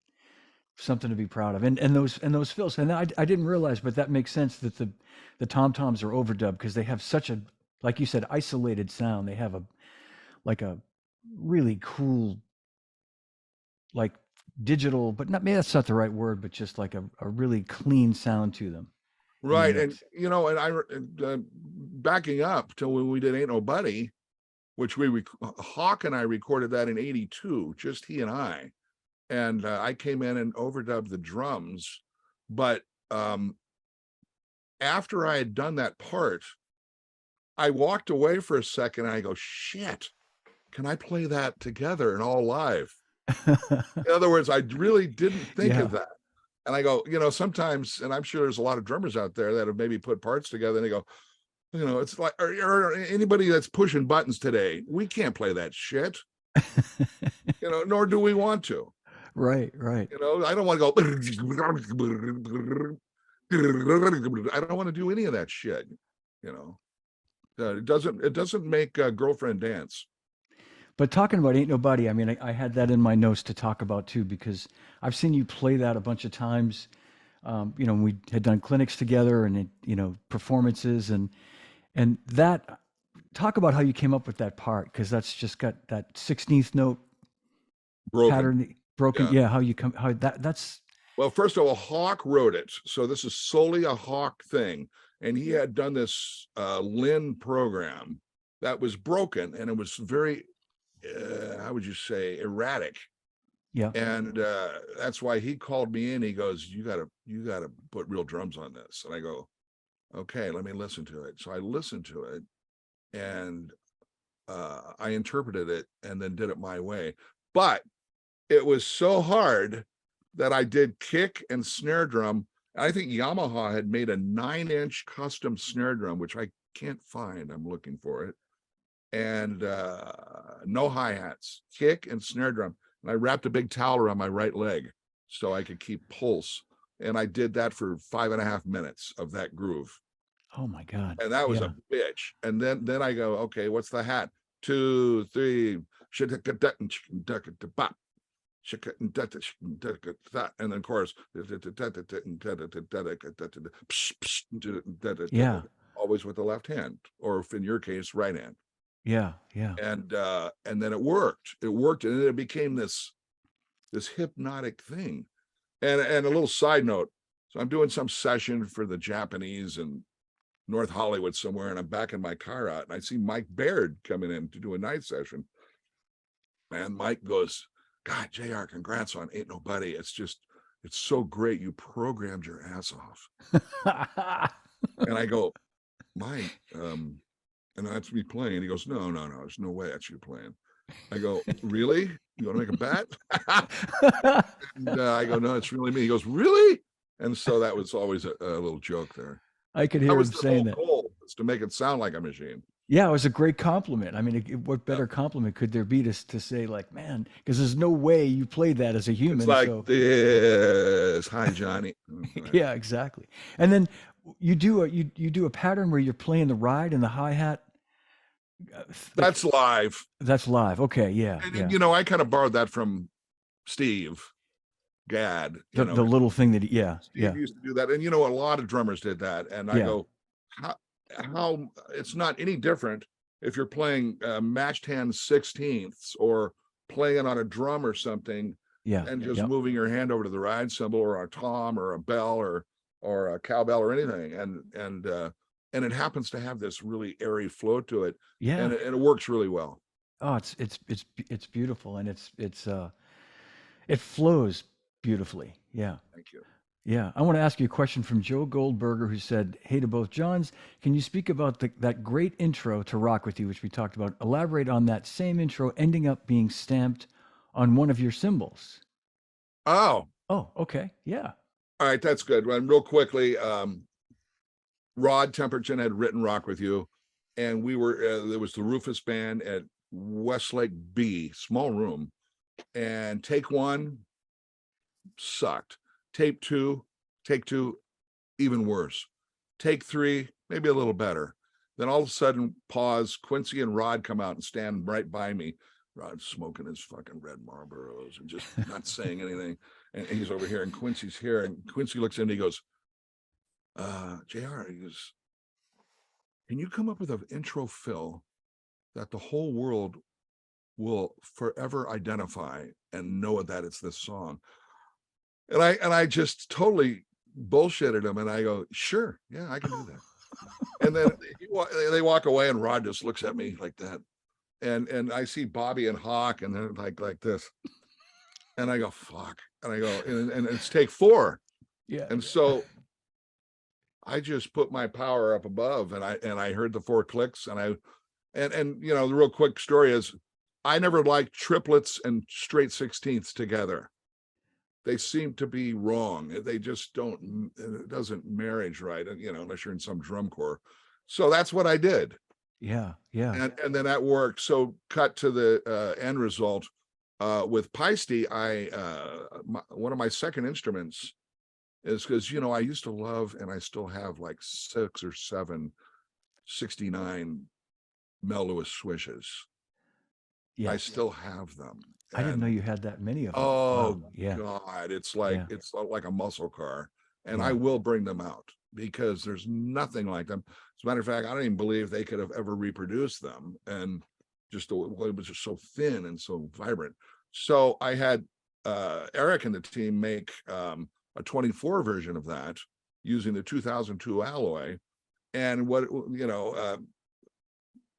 Speaker 1: Something to be proud of. And those fills. And I didn't realize, but that makes sense that the tom-toms are overdubbed because they have such a, like you said, isolated sound. They have a really cool, like digital, but maybe that's not the right word, but just like a really clean sound to them.
Speaker 2: Right. And, backing up to when we did Ain't Nobody, which Hawk and I recorded that in 82, just he and I. And I came in and overdubbed the drums. But after I had done that part, I walked away for a second and I go, shit, can I play that together and all live? In other words, I really didn't think of that. And I go, sometimes, and I'm sure there's a lot of drummers out there that have maybe put parts together and they go, it's like, or anybody that's pushing buttons today, we can't play that shit, nor do we want to.
Speaker 1: Right.
Speaker 2: I don't want to go, I don't want to do any of that shit, it doesn't make a girlfriend dance.
Speaker 1: But talking about Ain't Nobody, I mean, I had that in my notes to talk about too, because I've seen you play that a bunch of times. We had done clinics together and, performances and that, talk about how you came up with that part. Cause that's just got that 16th note pattern broken. Yeah. That's.
Speaker 2: Well, first of all, Hawk wrote it. So this is solely a Hawk thing. And he had done this Lynn program that was broken and it was very, how would you say, erratic.
Speaker 1: Yeah.
Speaker 2: And that's why he called me in. He goes, you gotta put real drums on this. And I go, okay, let me listen to it. So I listened to it and I interpreted it and then did it my way. But it was so hard that I did kick and snare drum. I think Yamaha had made a 9-inch custom snare drum, which I can't find. I'm looking for it. And no hi-hats, kick and snare drum. And I wrapped a big towel around my right leg so I could keep pulse. And I did that for 5.5 minutes of that groove.
Speaker 1: Oh my God.
Speaker 2: And that was a bitch. And then I go, okay, what's the hat? 2, 3, and then chorus.
Speaker 1: Yeah.
Speaker 2: Always with the left hand, or if in your case, right hand.
Speaker 1: Yeah.
Speaker 2: And then it worked, and then it became this hypnotic thing. And a little side note, so I'm doing some session for the Japanese in North Hollywood somewhere, and I'm backing my car out and I see Mike Baird coming in to do a night session. And Mike goes, God, JR, congrats on Ain't Nobody. It's so great. You programmed your ass off. And I go, Mike, and that's me playing. He goes, no, there's no way that's you playing. I go, really? You want to make a bet? And I go, no, it's really me. He goes, really? And so that was always a little joke there.
Speaker 1: I could
Speaker 2: That
Speaker 1: hear
Speaker 2: was
Speaker 1: him
Speaker 2: the
Speaker 1: saying
Speaker 2: whole
Speaker 1: that.
Speaker 2: goal, is to make it sound like a machine.
Speaker 1: Yeah, it was a great compliment. I mean, what
Speaker 2: Yeah.
Speaker 1: better compliment could there be to say like, man, because there's no way you played that as a
Speaker 2: It's
Speaker 1: human.
Speaker 2: like
Speaker 1: So
Speaker 2: this. Hi, Johnny. Right.
Speaker 1: yeah, exactly. And then you do a pattern where you're playing the ride and the hi hat. Like
Speaker 2: That's live.
Speaker 1: that's live. Okay, yeah,
Speaker 2: And
Speaker 1: yeah.
Speaker 2: you know, I kind of borrowed that from Steve Gadd, you know,
Speaker 1: The little thing that yeah,
Speaker 2: Steve
Speaker 1: yeah,
Speaker 2: used to do that. And you know, a lot of drummers did that. And I
Speaker 1: yeah,
Speaker 2: go, how it's not any different if you're playing matched hand 16ths or playing on a drum or something
Speaker 1: yeah,
Speaker 2: and just
Speaker 1: yeah,
Speaker 2: moving your hand over to the ride cymbal or a tom or a bell or a cowbell or anything. And it happens to have this really airy flow to it.
Speaker 1: yeah.
Speaker 2: And it works really well.
Speaker 1: Oh, it's beautiful and it flows beautifully. Yeah.
Speaker 2: Thank you.
Speaker 1: Yeah, I want to ask you a question from Joe Goldberger, who said, "Hey to both Johns, can you speak about that great intro to Rock with You, which we talked about? Elaborate on that same intro ending up being stamped on one of your symbols."
Speaker 2: Oh,
Speaker 1: Oh, okay, yeah,
Speaker 2: all right, that's good. And real quickly, Rod Temperton had written Rock with You, and we were there was the Rufus band at Westlake B, small room, and take one sucked. Take two, even worse. Take three, maybe a little better. Then all of a sudden, pause. Quincy and Rod come out and stand right by me. Rod's smoking his fucking red Marlboros and just not saying anything. And he's over here, and Quincy's here. And Quincy looks in and he goes, JR, he goes, can you come up with an intro fill that the whole world will forever identify and know that it's this song? And I just totally bullshitted him. And I go, sure, yeah, I can do that. And then they walk away, and Rod just looks at me like that. And I see Bobby and Hawk, and they're like this. And I go, fuck. And I go, and it's take four.
Speaker 1: yeah,
Speaker 2: And so I just put my power up above, and I heard the four clicks, and you know, the real quick story is I never liked triplets and straight 16ths together. They seem to be wrong. They just don't, it doesn't marriage right, you know, unless you're in some drum corps. So that's what I did.
Speaker 1: yeah, yeah.
Speaker 2: And then that worked. So cut to the end result. With Peisty, one of my second instruments is because, you know, I used to love, and I still have like 6 or 7 69 Mel Lewis swishes. I
Speaker 1: Yes,
Speaker 2: still have them.
Speaker 1: I didn't know
Speaker 2: And
Speaker 1: you had that many of them.
Speaker 2: oh
Speaker 1: Wow. Yeah,
Speaker 2: God, it's
Speaker 1: yeah,
Speaker 2: like a muscle car. And I
Speaker 1: yeah.
Speaker 2: will bring them out because there's nothing like them. As a matter of fact, I don't even believe they could have ever reproduced them. And just it was just so thin and so vibrant. So I had Eric and the team make a 24 version of that using the 2002 alloy. And what, you know,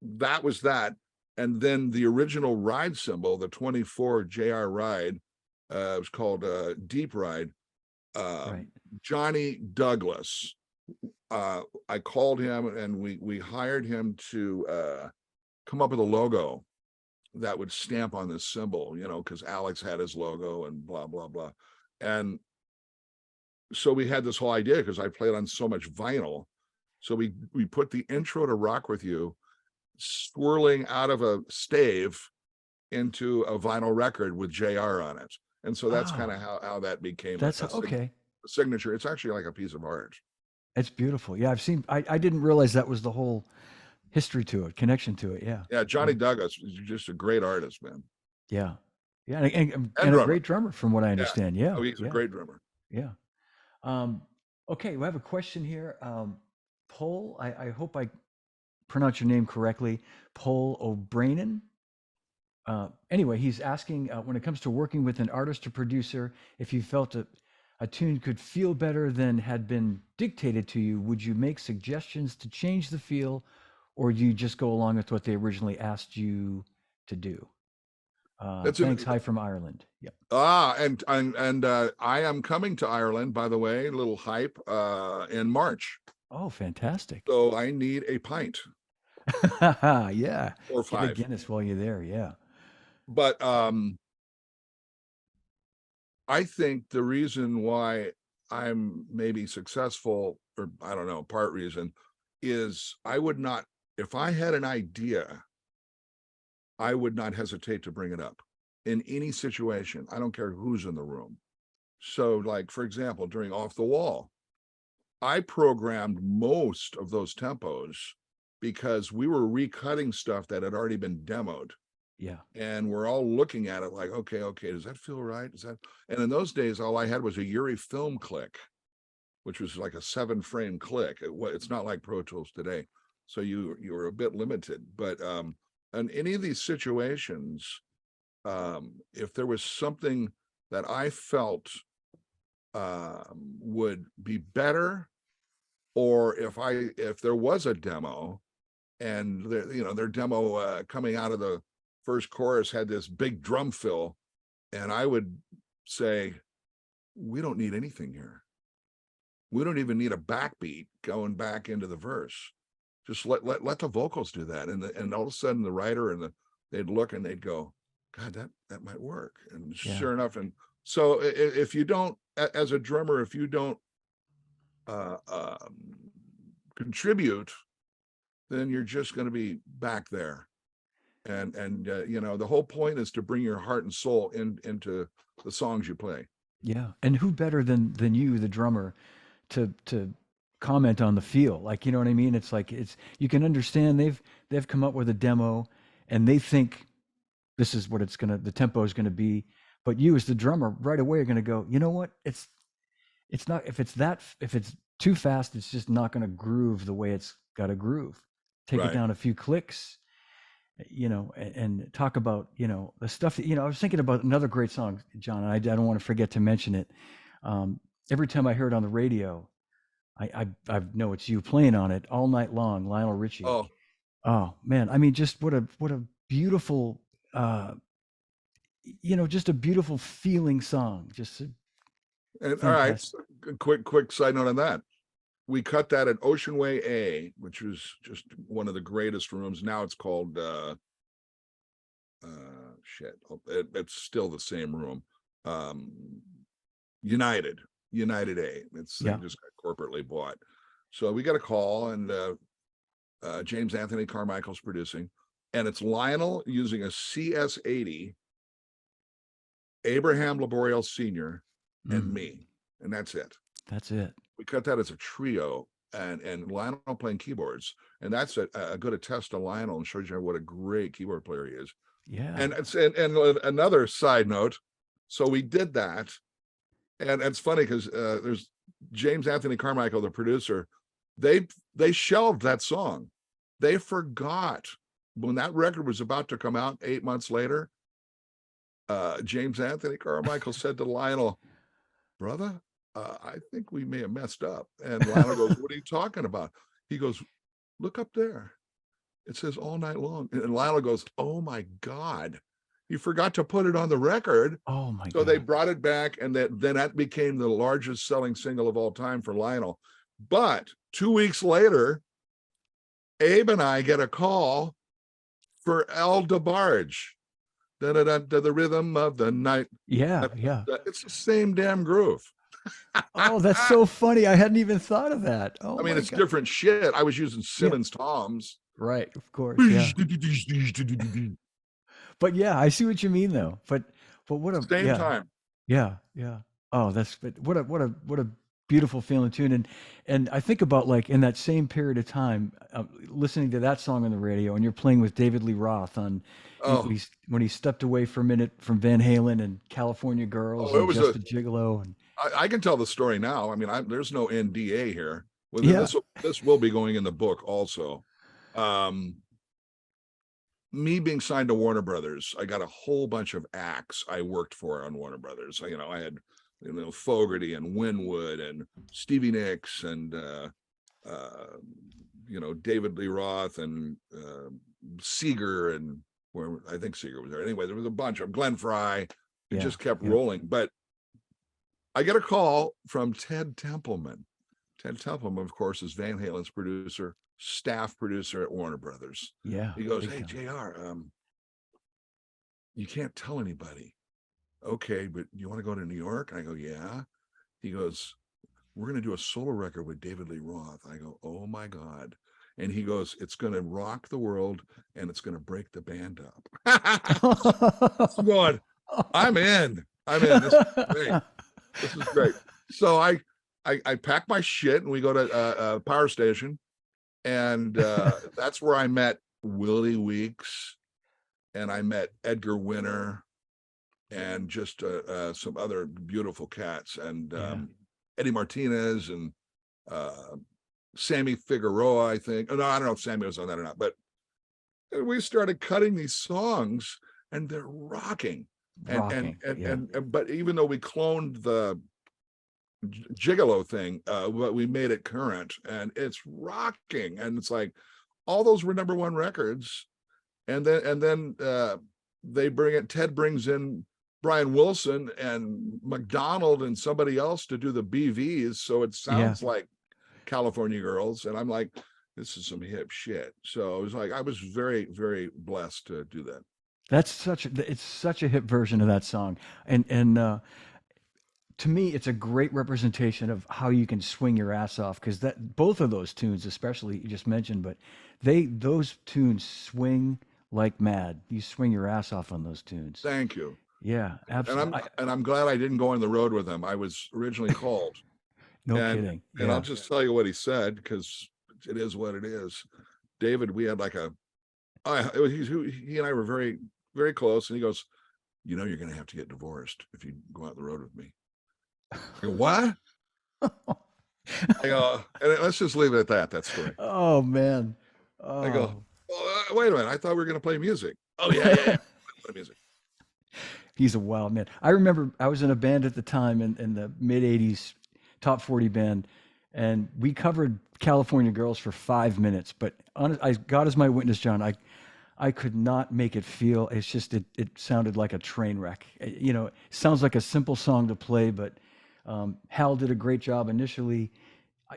Speaker 2: that was that. And then the original ride cymbal, the 24 JR ride, it was called Deep Ride.
Speaker 1: Right.
Speaker 2: Johnny Douglas, I called him, and we hired him to come up with a logo that would stamp on this cymbal, you know, because Alex had his logo and blah, blah, blah. And so we had this whole idea because I played on so much vinyl. So we put the intro to Rock with You swirling out of a stave into a vinyl record with JR on it. And so that's kind of how that became
Speaker 1: That's okay.
Speaker 2: a signature. It's actually like a piece of art.
Speaker 1: It's beautiful. Yeah, I've seen. I didn't realize that was the whole history to it, connection to it. Yeah,
Speaker 2: Yeah,
Speaker 1: yeah,
Speaker 2: Johnny Douglas is just a great artist, man.
Speaker 1: yeah, yeah,
Speaker 2: And
Speaker 1: and a
Speaker 2: drummer.
Speaker 1: great drummer, from what I
Speaker 2: Yeah.
Speaker 1: understand. Yeah,
Speaker 2: Oh, he's a
Speaker 1: yeah,
Speaker 2: great drummer.
Speaker 1: yeah. Okay, we have a question here. Paul, I hope I pronounce your name correctly. Paul O'Brien. Anyway, he's asking when it comes to working with an artist or producer, if you felt a tune could feel better than had been dictated to you, would you make suggestions to change the feel, or do you just go along with what they originally asked you to do?
Speaker 2: That's
Speaker 1: Thanks. Hi from Ireland. Yep.
Speaker 2: and I am coming to Ireland, by the way, a little hype in March.
Speaker 1: Oh, fantastic.
Speaker 2: So I need a pint
Speaker 1: Yeah.
Speaker 2: or
Speaker 1: Get a
Speaker 2: 5.
Speaker 1: Guinness while you're there. Yeah.
Speaker 2: But I think the reason why I'm maybe successful, or I don't know, part reason is I would not, if I had an idea, I would not hesitate to bring it up in any situation. I don't care who's in the room. So, like, for example, during Off the Wall, I programmed most of those tempos because we were recutting stuff that had already been demoed.
Speaker 1: Yeah.
Speaker 2: And we're all looking at it like, okay, does that feel right? Is that? And in those days, all I had was a Uri film click, which was like a 7-frame click. It's not like Pro Tools today. So you were a bit limited. But in any of these situations, if there was something that I felt would be better, or if there was a demo and their demo coming out of the first chorus had this big drum fill, and I would say, we don't need anything here. We don't even need a backbeat going back into the verse. Just let the vocals do that. And all of a sudden the writer they'd look and they'd go, God, that might work. And sure enough. And so if you don't, as a drummer, if you don't contribute, then you're just going to be back there. And the whole point is to bring your heart and soul into the songs you play.
Speaker 1: Yeah. And who better than you, the drummer, to comment on the feel? Like, you know what I mean? It's like, you can understand they've come up with a demo and they think this is what the tempo is gonna be. But you as the drummer right away are gonna go, you know what? It's not, if it's too fast, it's just not gonna groove the way it's gotta groove. Take it
Speaker 2: Right.
Speaker 1: down a few clicks, and talk about, the stuff that, I was thinking about another great song, John, and I don't want to forget to mention it. Every time I hear it on the radio, I know it's you playing on it all night long, Lionel Richie. Oh man, I mean, just what a beautiful, just a beautiful feeling song. Just
Speaker 2: And
Speaker 1: fantastic.
Speaker 2: all right, so quick side note on that. We cut that at Ocean Way A, which was just one of the greatest rooms. Now it's called it's still the same room. United A. They just got corporately bought. So we got a call, and James Anthony Carmichael's producing, and it's Lionel using a CS-80, Abraham Laboriel Sr., and me, and that's it.
Speaker 1: That's it.
Speaker 2: We cut that as a trio, and Lionel playing keyboards, and that's a good attest to Lionel and shows you what a great keyboard player he is.
Speaker 1: Yeah.
Speaker 2: And another side note, so we did that, and it's funny because there's James Anthony Carmichael, the producer. They shelved that song. They forgot when that record was about to come out 8 months later. James Anthony Carmichael said to Lionel, brother, I think we may have messed up. And Lionel goes, what are you talking about? He goes, look up there. It says All Night Long. And Lionel goes, oh my God, you forgot to put it on the record.
Speaker 1: Oh my God.
Speaker 2: So they brought it back, and then that became the largest selling single of all time for Lionel. But 2 weeks later, Abe and I get a call for El DeBarge. The rhythm of the night.
Speaker 1: Yeah.
Speaker 2: It's the same damn groove.
Speaker 1: Oh, that's so funny. I hadn't even thought of that. Oh,
Speaker 2: I mean, it's different shit. I was using Simmons toms.
Speaker 1: Right, of course. Yeah. But yeah, I see what you mean though. But what a
Speaker 2: same time.
Speaker 1: Yeah. Oh, what a beautiful feeling tune. And I think about, like, in that same period of time, listening to that song on the radio, and you're playing with David Lee Roth on when he stepped away for a minute from Van Halen and California Girls and Just a Gigolo. And
Speaker 2: I can tell the story now. I mean, there's no NDA here. Well, this will be going in the book also. Me being signed to Warner Brothers, I got a whole bunch of acts I worked for on Warner Brothers. I had Fogerty and Winwood and Stevie Nicks and David Lee Roth and Seeger, and where I think Seeger was there. Anyway, there was a bunch of Glenn Fry. It just kept rolling. But I get a call from Ted Templeman. Ted Templeman, of course, is Van Halen's producer, staff producer at Warner Brothers.
Speaker 1: Yeah.
Speaker 2: He goes, hey, JR, you can't tell anybody. Okay, but you want to go to New York? I go, yeah. He goes, we're going to do a solo record with David Lee Roth. I go, oh my God. And he goes, it's going to rock the world and it's going to break the band up. I'm going, I'm in. This is great. This is great. So I pack my shit and we go to a power station. And that's where I met Willie Weeks and I met Edgar Winter and just some other beautiful cats and Eddie Martinez and Sammy Figueroa, I think. No, I don't know if Sammy was on that or not, but we started cutting these songs and they're rocking. But even though we cloned the Gigolo thing, but we made it current and it's rocking. And it's like all those were #1 records. And then Ted brings in Brian Wilson and McDonald and somebody else to do the BVs. So it sounds like California Girls. And I'm like, this is some hip shit. So it was like, I was very, very blessed to do that.
Speaker 1: It's such a hip version of that song. And to me, it's a great representation of how you can swing your ass off. Cause both of those tunes, especially you just mentioned, but those tunes swing like mad. You swing your ass off on those tunes.
Speaker 2: Thank you.
Speaker 1: Yeah, absolutely.
Speaker 2: And I'm glad I didn't go on the road with him. I was originally called.
Speaker 1: No kidding.
Speaker 2: And I'll just tell you what he said, because it is what it is. David, we had like he and I were very, very close. And he goes, you know, you're going to have to get divorced if you go out the road with me. I go, what? I go, and let's just leave it at that story.
Speaker 1: Oh, man.
Speaker 2: I go, wait a minute. I thought we were going to play music. Oh, yeah. Play music.
Speaker 1: He's a wild man. I remember I was in a band at the time in the mid 80s, top 40 band, and we covered California Girls for 5 minutes. But God is my witness, John, I could not make it feel. It's just, it sounded like a train wreck. You know, it sounds like a simple song to play, but Hal did a great job initially.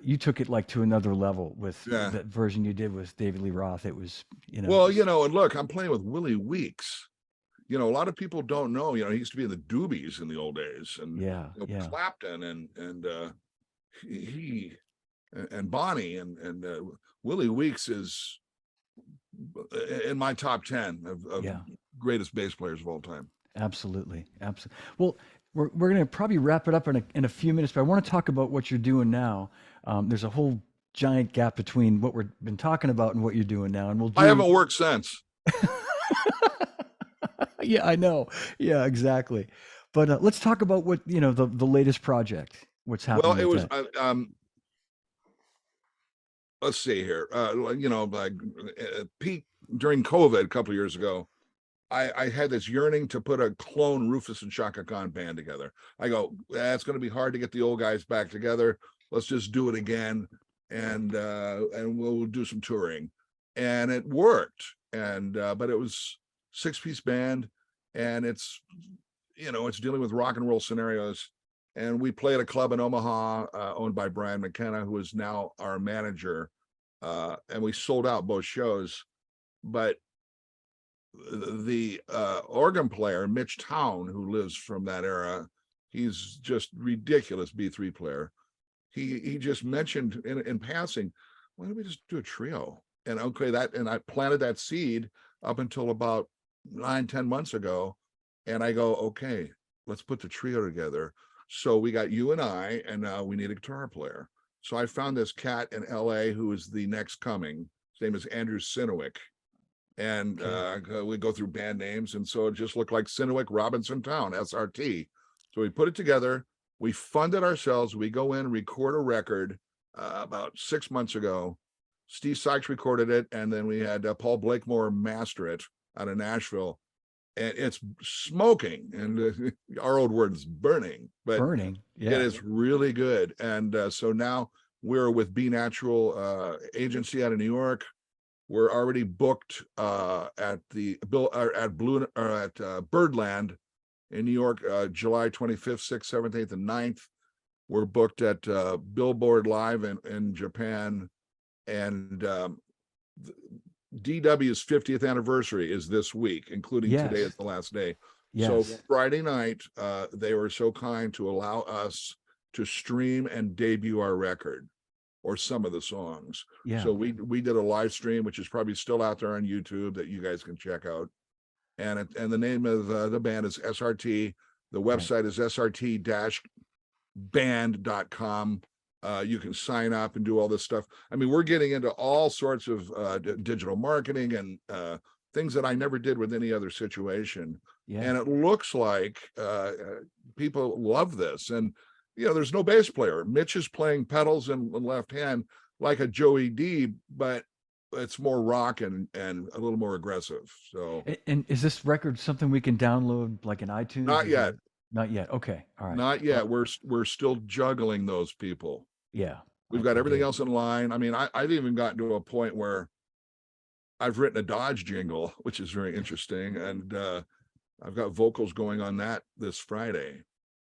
Speaker 1: You took it like to another level with that version you did with David Lee Roth. It was, you know.
Speaker 2: Well, you know, and look, I'm playing with Willie Weeks. You know, a lot of people don't know, you know, he used to be in the Doobies in the old days, and Clapton and he and Bonnie and Willie Weeks is in my top 10 of greatest bass players of all time.
Speaker 1: Absolutely. Well, we're going to probably wrap it up in a few minutes, but I want to talk about what you're doing now. There's a whole giant gap between what we've been talking about and what you're doing now, and I
Speaker 2: haven't worked since.
Speaker 1: Yeah, I know. Yeah, exactly. But let's talk about what, you know, the latest project. What's happening?
Speaker 2: Well, it was let's see here. You know, like peak during COVID a couple of years ago, I had this yearning to put a clone Rufus and Chaka Khan band together. I go, it's going to be hard to get the old guys back together. Let's just do it again, and we'll do some touring. And it worked. And but it was 6-piece band, and it's, you know, it's dealing with rock and roll scenarios. And we played a club in Omaha owned by Brian McKenna, who is now our manager. And we sold out both shows. But the organ player, Mitch Town, who lives from that era, he's just ridiculous B3 player. He just mentioned in passing, why don't we just do a trio? And and I planted that seed up until about 9-10 months ago. And I go, okay, let's put the trio together. So we got you and I, and now we need a guitar player. So I found this cat in LA who is the next coming. His name is Andrew Sinowick. And we go through band names. And so it just looked like Sinowick Robinson Town, SRT. So we put it together. We fund it ourselves. We go in, record a record about 6 months ago. Steve Sykes recorded it. And then we had Paul Blakemore master it out of Nashville. And it's smoking, and our old word is burning, but
Speaker 1: burning. Yeah.
Speaker 2: It is really good. And so now we're with B Natural agency out of New York. We're already booked at Birdland in New York, July 25th, 6th, 7th, 8th, and 9th. We're booked at Billboard Live in Japan, and DW's 50th anniversary is this week, including today is the last day. Yes. So Friday night, they were so kind to allow us to stream and debut our record or some of the songs.
Speaker 1: Yeah.
Speaker 2: So we did a live stream, which is probably still out there on YouTube that you guys can check out. And the name of the band is SRT. The website is srt-band.com. You can sign up and do all this stuff. I mean, we're getting into all sorts of digital marketing and things that I never did with any other situation.
Speaker 1: Yeah.
Speaker 2: And it looks like people love this. And, you know, there's no bass player. Mitch is playing pedals in left hand like a Joey D, but it's more rock and a little more aggressive. So,
Speaker 1: And is this record something we can download like in iTunes?
Speaker 2: not yet.
Speaker 1: Not yet. Okay. All right.
Speaker 2: Not yet. We're still juggling those people.
Speaker 1: Yeah.
Speaker 2: We've got everything else in line. I mean, I've even gotten to a point where I've written a Dodge jingle, which is very interesting. And I've got vocals going on that this Friday.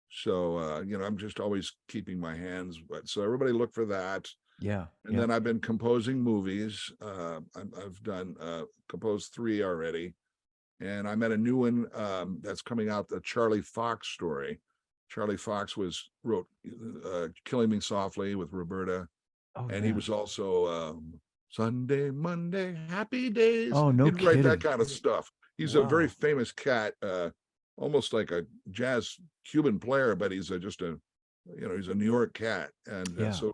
Speaker 2: So, you know, I'm just always keeping my hands wet. So everybody look for that.
Speaker 1: Yeah.
Speaker 2: And then I've been composing movies. I've done composed 3 already. And I'm at a new one that's coming out, the Charlie Fox story. Charlie Fox wrote Killing Me Softly with Roberta.
Speaker 1: Oh,
Speaker 2: and he was also Sunday, Monday, Happy Days.
Speaker 1: Oh, no
Speaker 2: He'd write that
Speaker 1: kidding.
Speaker 2: kind of stuff. He's a very famous cat, almost like a jazz Cuban player, but he's he's a New York cat. And so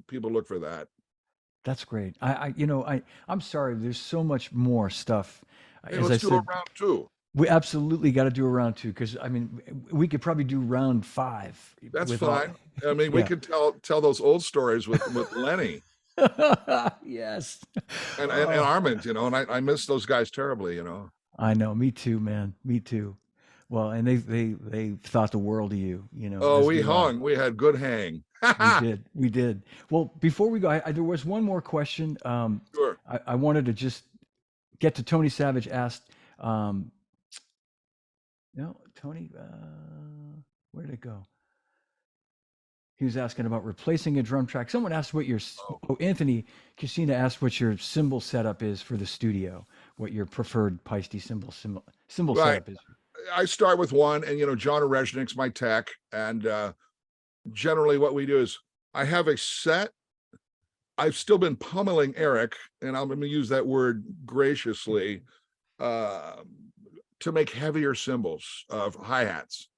Speaker 2: people look for that.
Speaker 1: That's great. I'm sorry. There's so much more stuff.
Speaker 2: Hey, let's do a round 2.
Speaker 1: We absolutely got to do a round 2 because I mean we could probably do round 5.
Speaker 2: That's fine. I mean, we could tell those old stories with Lenny.
Speaker 1: Yes.
Speaker 2: And Armand, you know, and I miss those guys terribly, you know.
Speaker 1: I know. Me too, man. Me too. Well, and they thought the world of you, you know.
Speaker 2: Oh, we hung. We had good hang.
Speaker 1: We did. Well, before we go, there was one more question.
Speaker 2: Sure.
Speaker 1: I wanted to just get to Tony Savage asked. No, Tony, where did it go? He was asking about replacing a drum track. Someone asked what Anthony Casina asked what your cymbal setup is for the studio, what your preferred Paiste cymbal setup is.
Speaker 2: I start with one, and, you know, John Orezhnik's my tech. And generally what we do is I have a set. I've still been pummeling Eric, and I'm going to use that word graciously, to make heavier cymbals of hi-hats.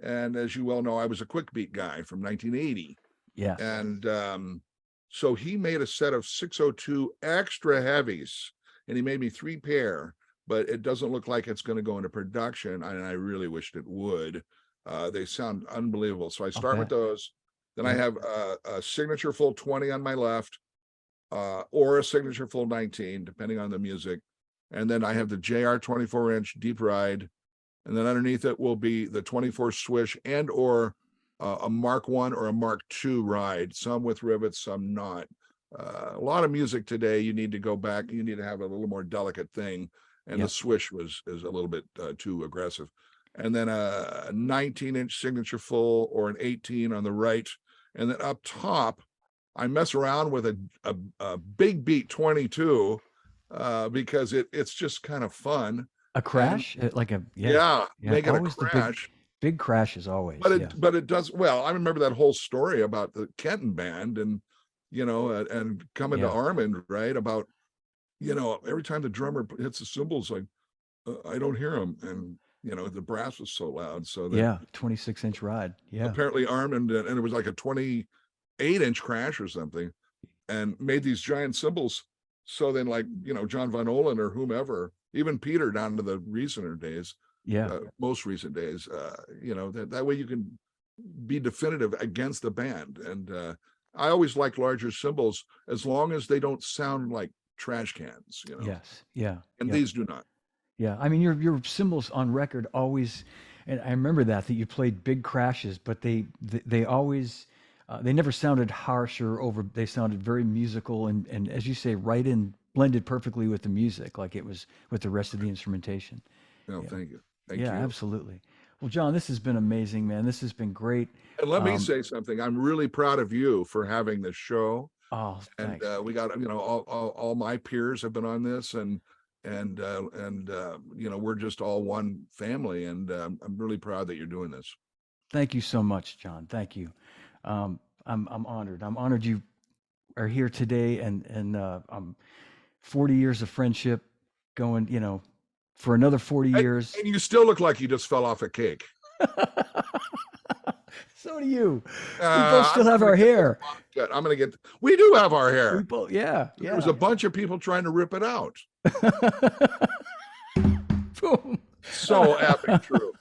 Speaker 2: And as you well know, I was a quick beat guy from 1980.
Speaker 1: Yeah.
Speaker 2: And so he made a set of 602 extra heavies, and he made me 3 pair, but it doesn't look like it's going to go into production. And I really wished it would. They sound unbelievable. So I start with those. Then I have a signature full 20 on my left, or a signature full 19, depending on the music. And then I have the JR 24-inch deep ride. And then underneath it will be the 24 swish and or a Mark 1 or a Mark 2 ride, some with rivets, some not. A lot of music today, you need to go back. You need to have a little more delicate thing. And the swish is a little bit too aggressive. And then a 19-inch signature full or an 18 on the right. And then up top, I mess around with a big beat 22 because it's just kind of fun.
Speaker 1: A crash, make it
Speaker 2: a crash.
Speaker 1: Big crashes always.
Speaker 2: But it does well. I remember that whole story about the Kenton band and, you know, and coming to Armand, right? About, you know, every time the drummer hits the cymbals, like I don't hear them, and you know the brass was so loud. So
Speaker 1: 26-inch ride. Yeah.
Speaker 2: Apparently Armand, and it was like a 28-inch crash or something, and made these giant cymbals. So then, like, you know, John Von Olen or whomever, even Peter down to the recenter days, most recent days, you know, that way you can be definitive against the band. And I always like larger cymbals as long as they don't sound like trash cans, you know.
Speaker 1: Yes. Yeah.
Speaker 2: And these do not.
Speaker 1: Yeah. I mean, your cymbals on record always, and I remember that you played big crashes, but they always, they never sounded harsh or over. They sounded very musical and as you say, blended perfectly with the music, like it was with the rest of the instrumentation.
Speaker 2: No, thank you. Thank you.
Speaker 1: Absolutely. Well, John, this has been amazing, man. This has been great.
Speaker 2: And let me say something. I'm really proud of you for having this show.
Speaker 1: Oh, thanks.
Speaker 2: And we got, you know, all my peers have been on this, and you know, we're just all one family, and I'm really proud that you're doing this.
Speaker 1: Thank you so much, John. Thank you. I'm honored. I'm honored you are here today, and 40 years of friendship going, for another 40 years.
Speaker 2: And you still look like you just fell off a cake.
Speaker 1: So do you. We both still have our hair.
Speaker 2: Good. We do have our
Speaker 1: We
Speaker 2: hair.
Speaker 1: both, yeah.
Speaker 2: There was a bunch of people trying to rip it out.
Speaker 1: Boom.
Speaker 2: So epic true.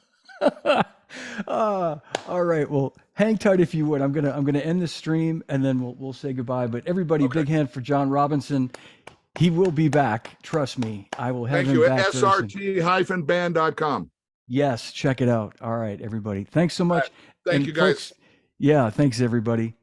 Speaker 1: All right. Well, hang tight if you would. I'm gonna end the stream and then we'll say goodbye. But everybody, big hand for John Robinson. He will be back. Trust me. I will have him back.
Speaker 2: SRT-band.com.
Speaker 1: Yes, check it out. All right, everybody. Thanks so much.
Speaker 2: Thank you, guys.
Speaker 1: Folks, yeah, thanks everybody.